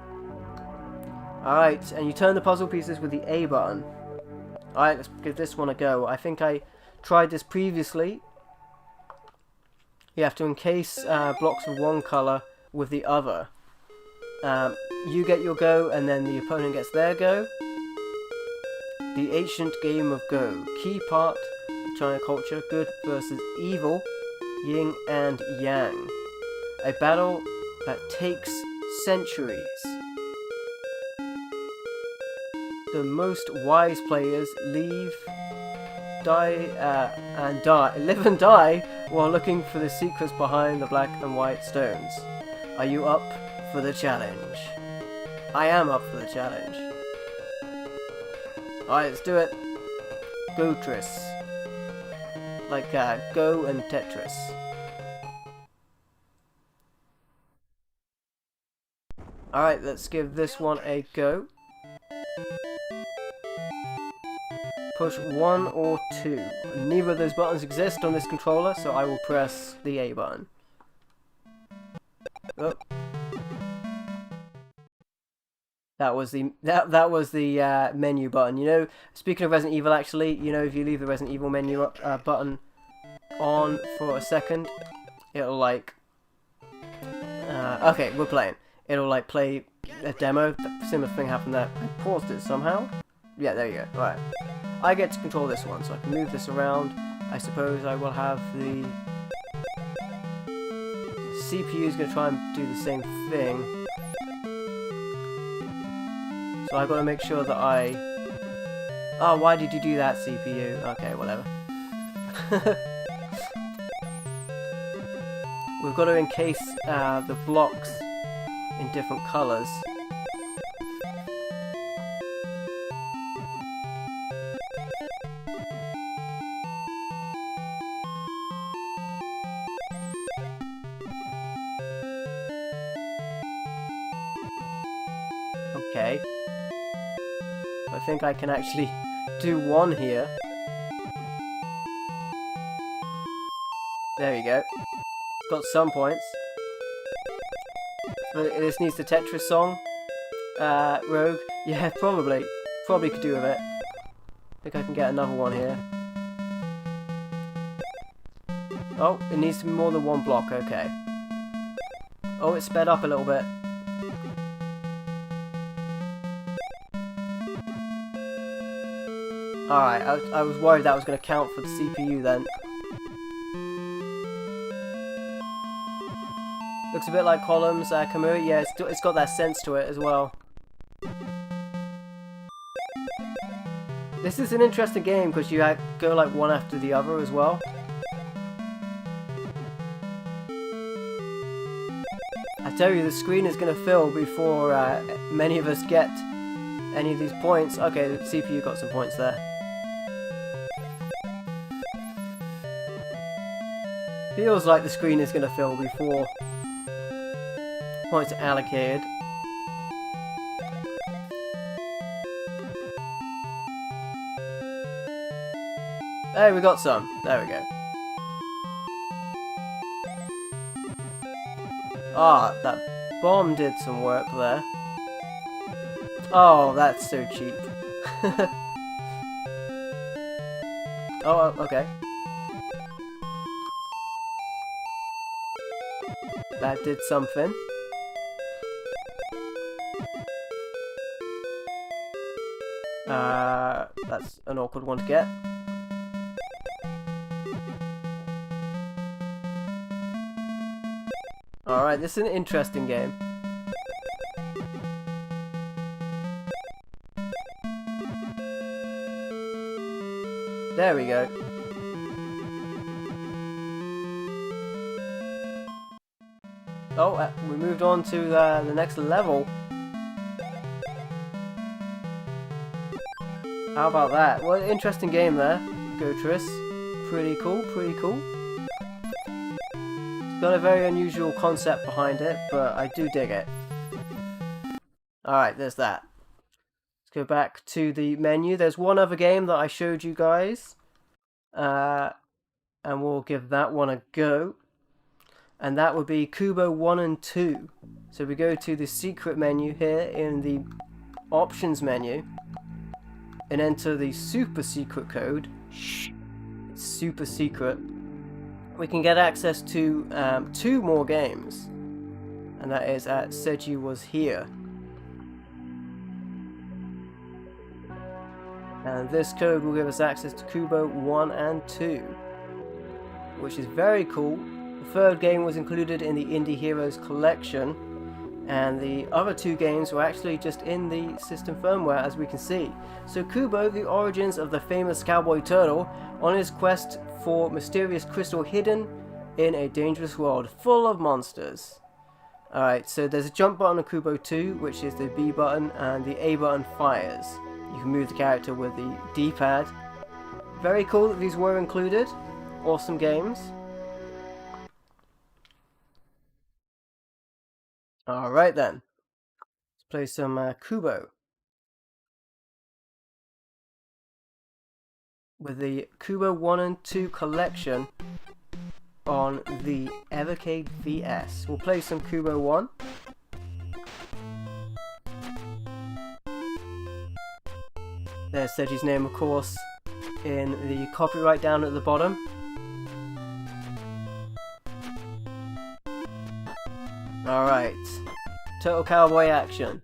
Alright, and you turn the puzzle pieces with the A button. Alright, let's give this one a go. I think I tried this previously. You have to encase blocks of one colour with the other. You get your go and then the opponent gets their go. The ancient game of Go. Key part of China culture, good versus evil, yin and yang. A battle that takes centuries. The most wise players live and die while looking for the secrets behind the black and white stones. Are you up for the challenge? I am up for the challenge. Alright, let's do it. Gotris. Like Go and Tetris. Alright, let's give this one a go. Push 1 or 2. Neither of those buttons exist on this controller, so I will press the A button. Oh. That was the menu button. You know, speaking of Resident Evil, actually, you know, if you leave the Resident Evil menu button on for a second, it'll like. Okay, we're playing. It'll like play a demo. Similar thing happened there. I paused it somehow. Yeah, there you go. All right. I get to control this one, so I can move this around. I suppose I will have the CPU is going to try and do the same thing. So I've got to make sure that I... Oh, why did you do that, CPU? Okay, whatever. We've got to encase the blocks in different colours. Okay. I think I can actually do one here. There we go. Got some points. But this needs the Tetris song. Rogue. Yeah, probably. Probably could do with it. I think I can get another one here. Oh, it needs to be more than one block. Okay. Oh, it sped up a little bit. Alright, I was worried that was going to count for the CPU then. Looks a bit like Columns, Kamui. Yeah, it's got that sense to it as well. This is an interesting game because you go like one after the other as well. I tell you, the screen is going to fill before many of us get any of these points. Okay, the CPU got some points there. Feels like the screen is going to fill before points are allocated. Hey, we got some. There we go. Ah, that bomb did some work there. Oh, that's so cheap. Oh, okay. That did something. That's an awkward one to get. Alright, this is an interesting game. There we go. Oh, we moved on to the next level. How about that? What an interesting game there, Gotris. Pretty cool, pretty cool. It's got a very unusual concept behind it, but I do dig it. Alright, there's that. Let's go back to the menu. There's one other game that I showed you guys. And we'll give that one a go. And that would be Kubo 1 and 2. So we go to the secret menu here in the options menu. And enter the super secret code. Shh. It's super secret. We can get access to 2 more games. And that is at seijiwashere. And this code will give us access to Kubo 1 and 2. Which is very cool. The third game was included in the Indie Heroes collection. And the other 2 games were actually just in the system firmware, as we can see. So Kubo, the origins of the famous cowboy turtle, on his quest for mysterious crystal hidden in a dangerous world full of monsters. Alright, so there's a jump button on Kubo 2, which is the B button, and the A button fires. You can move the character with the D-pad. Very cool that these were included. Awesome games. Alright then. Let's play some Kubo. With the Kubo 1 and 2 collection on the Evercade VS. We'll play some Kubo 1. There's Seiji's name, of course, in the copyright down at the bottom. Alright. Turtle Cowboy action.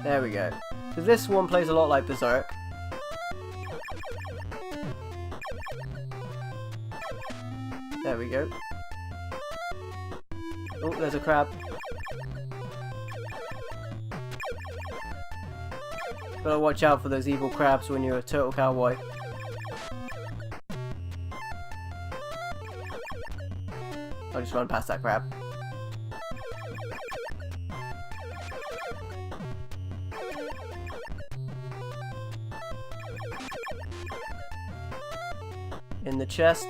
There we go. So this one plays a lot like Berserk. There we go. Oh, there's a crab. Gotta watch out for those evil crabs when you're a turtle cowboy. I'll just run past that crab. In the chest.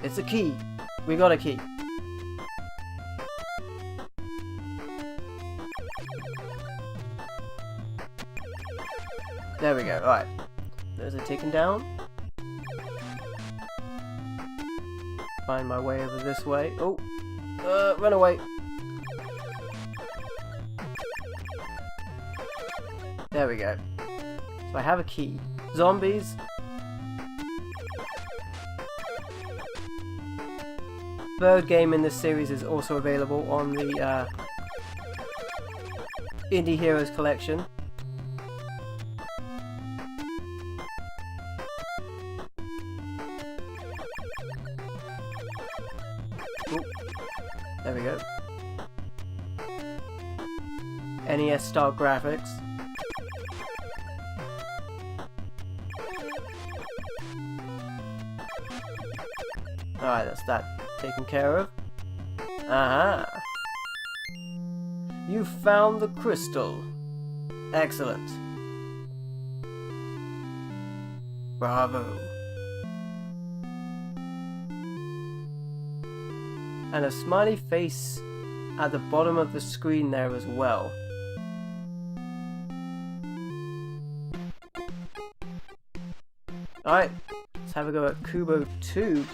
It's a key. We got a key. There we go. Alright. There's a ticking down. Find my way over this way. Oh! Run away! There we go. So I have a key. Zombies. Third game in this series is also available on the Indie Heroes collection. Ooh. There we go. NES style graphics. Alright, that's that taken care of. Aha! You found the crystal. Excellent. Bravo. And a smiley face at the bottom of the screen there as well. Alright, let's have a go at Kubo 2.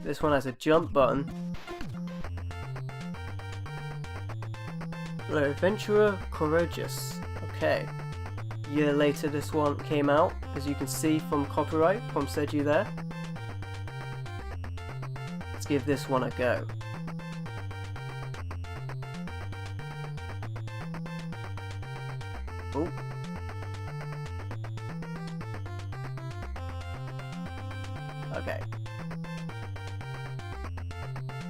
This one has a jump button. The Adventurer Courageous. Okay. A year later this one came out, as you can see from copyright from Seiji there. Let's give this one a go. Oh. Okay.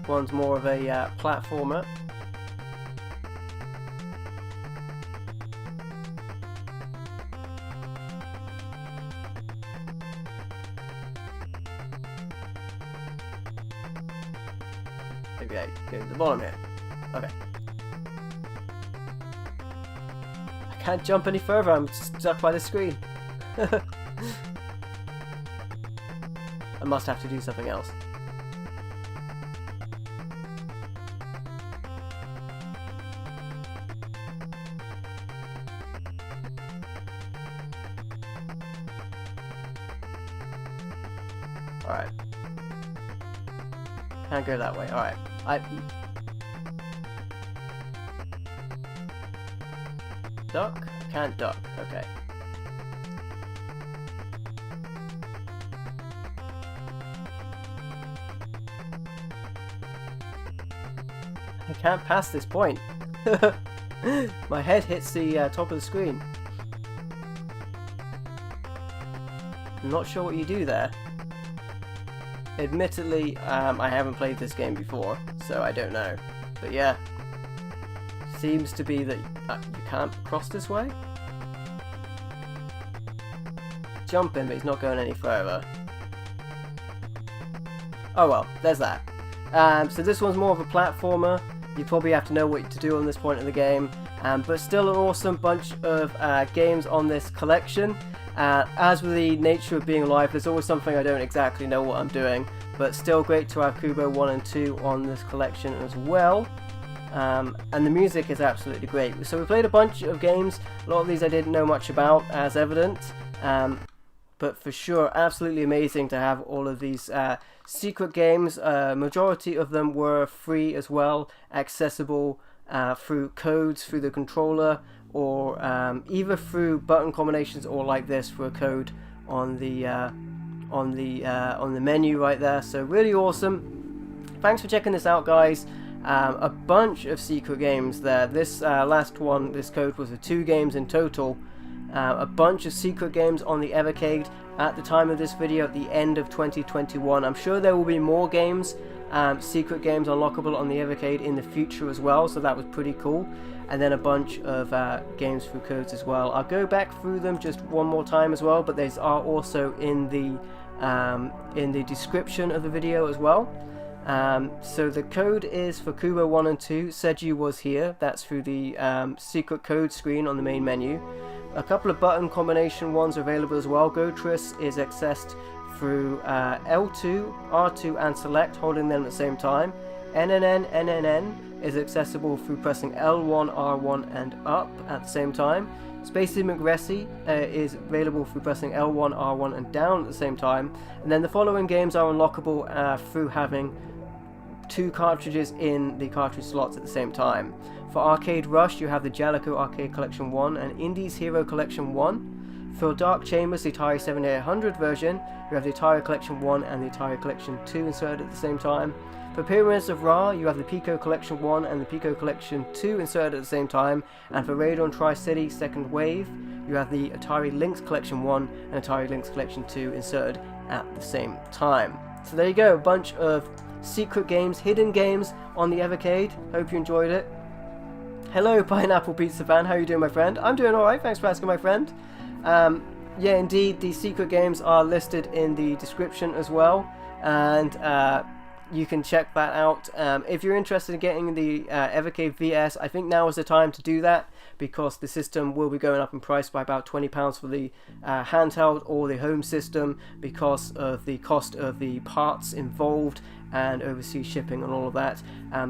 One's more of a platformer. Maybe I go to the bottom here. Okay. I can't jump any further, I'm stuck by the screen. I must have to do something else. Alright. Can't go that way. Alright. Duck? Can't duck. Okay. I can't pass this point. My head hits the top of the screen. I'm not sure what you do there. Admittedly, I haven't played this game before, so I don't know. But yeah, seems to be that you can't cross this way. Jumping, but he's not going any further. Oh well, there's that. So this one's more of a platformer. You probably have to know what to do on this point of the game, but still an awesome bunch of games on this collection. As with the nature of being live, there's always something I don't exactly know what I'm doing, but still great to have Kubo 1 and 2 on this collection as well. And the music is absolutely great. So we played a bunch of games. A lot of these I didn't know much about, as evident, but for sure absolutely amazing to have all of these secret games. Majority of them were free as well, accessible through codes through the controller, or either through button combinations or like this for a code on the menu right there. So really awesome. Thanks for checking this out, guys. A bunch of secret games there. This last one, this code was for 2 games in total. A bunch of secret games on the Evercade at the time of this video, at the end of 2021. I'm sure there will be more games, secret games unlockable on the Evercade in the future as well, so that was pretty cool. And then a bunch of games through codes as well. I'll go back through them just one more time as well, but these are also in the description of the video as well. So the code is for Kubo 1 and 2, seijiwashere, that's through the secret code screen on the main menu. A couple of button combination ones are available as well. Gotris is accessed through L2, R2 and select, holding them at the same time. NNNNNN is accessible through pressing L1, R1 and up at the same time. Spacey McRacey is available through pressing L1, R1 and down at the same time. And then the following games are unlockable through having 2 cartridges in the cartridge slots at the same time. For Arcade Rush, you have the Gaelco Arcade Collection 1 and Indies Hero Collection 1. For Dark Chamers, the Atari 7800 version, you have the Atari Collection 1 and the Atari Collection 2 inserted at the same time. For Pyramids of Ra, you have the Piko Collection 1 and the Piko Collection 2 inserted at the same time. And for Radon Tricity Second Wave, you have the Atari Lynx Collection 1 and Atari Lynx Collection 2 inserted at the same time. So there you go, a bunch of secret games, hidden games on the Evercade. Hope you enjoyed it. Hello, Pineapple Pizza fan. How you doing, my friend? I'm doing alright, thanks for asking, my friend. Yeah, indeed, the secret games are listed in the description as well, and you can check that out. If you're interested in getting the Evercade VS, I think now is the time to do that, because the system will be going up in price by about £20 for the handheld or the home system, because of the cost of the parts involved and overseas shipping and all of that.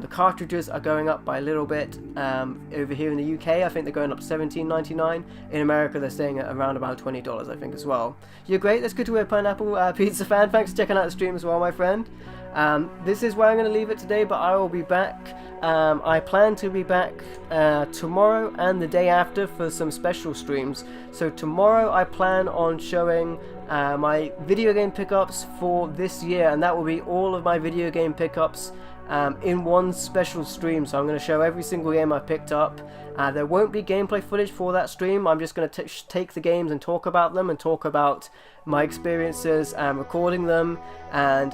The cartridges are going up by a little bit. Over here in the UK, I think they're going up to $17.99. In America, they're staying at around about $20, I think, as well. You're great. That's good to hear, Pineapple Pizza fan. Thanks for checking out the stream as well, my friend. This is where I'm going to leave it today, but I will be back. I plan to be back tomorrow and the day after for some special streams. So tomorrow I plan on showing my video game pickups for this year, and that will be all of my video game pickups in one special stream. So I'm going to show every single game I picked up. There won't be gameplay footage for that stream. I'm just going to take the games and talk about them, and talk about my experiences recording them, and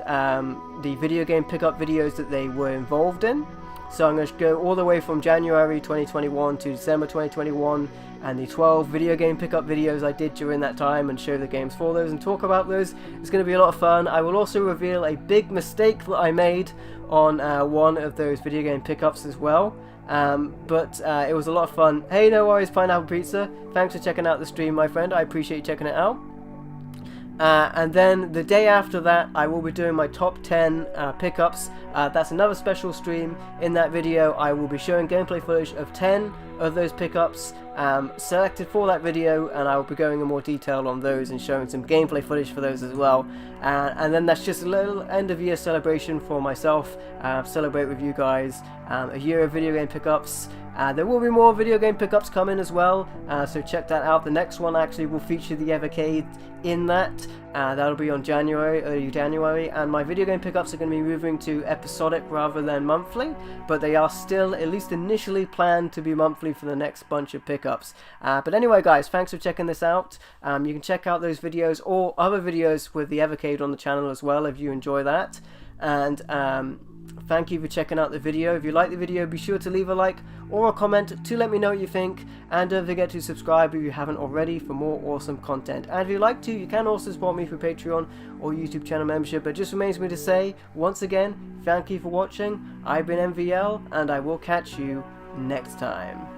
the video game pickup videos that they were involved in. So I'm going to go all the way from January 2021 to December 2021, and the 12 video game pickup videos I did during that time, and show the games for those and talk about those. It's going to be a lot of fun. I will also reveal a big mistake that I made on one of those video game pickups as well. But it was a lot of fun. Hey, no worries, Pineapple Pizza. Thanks for checking out the stream, my friend. I appreciate you checking it out. And then the day after that, I will be doing my top 10 pickups. That's another special stream. In that video, I will be showing gameplay footage of 10 of those pickups selected for that video, and I will be going in more detail on those and showing some gameplay footage for those as well. And then that's just a little end of year celebration for myself. Celebrate with you guys a year of video game pickups. There will be more video game pickups coming as well, so check that out. The next one actually will feature the Evercade in that. That'll be on early January, and my video game pickups are going to be moving to episodic rather than monthly, but they are still, at least initially, planned to be monthly for the next bunch of pickups. But anyway, guys, thanks for checking this out. You can check out those videos or other videos with the Evercade on the channel as well if you enjoy that. And thank you for checking out the video. If you like the video, be sure to leave a like or a comment to let me know what you think, and don't forget to subscribe if you haven't already for more awesome content. And if you'd like to, you can also support me through Patreon or YouTube channel membership. But it just remains me to say once again, thank you for watching. I've been MVL, and I will catch you next time.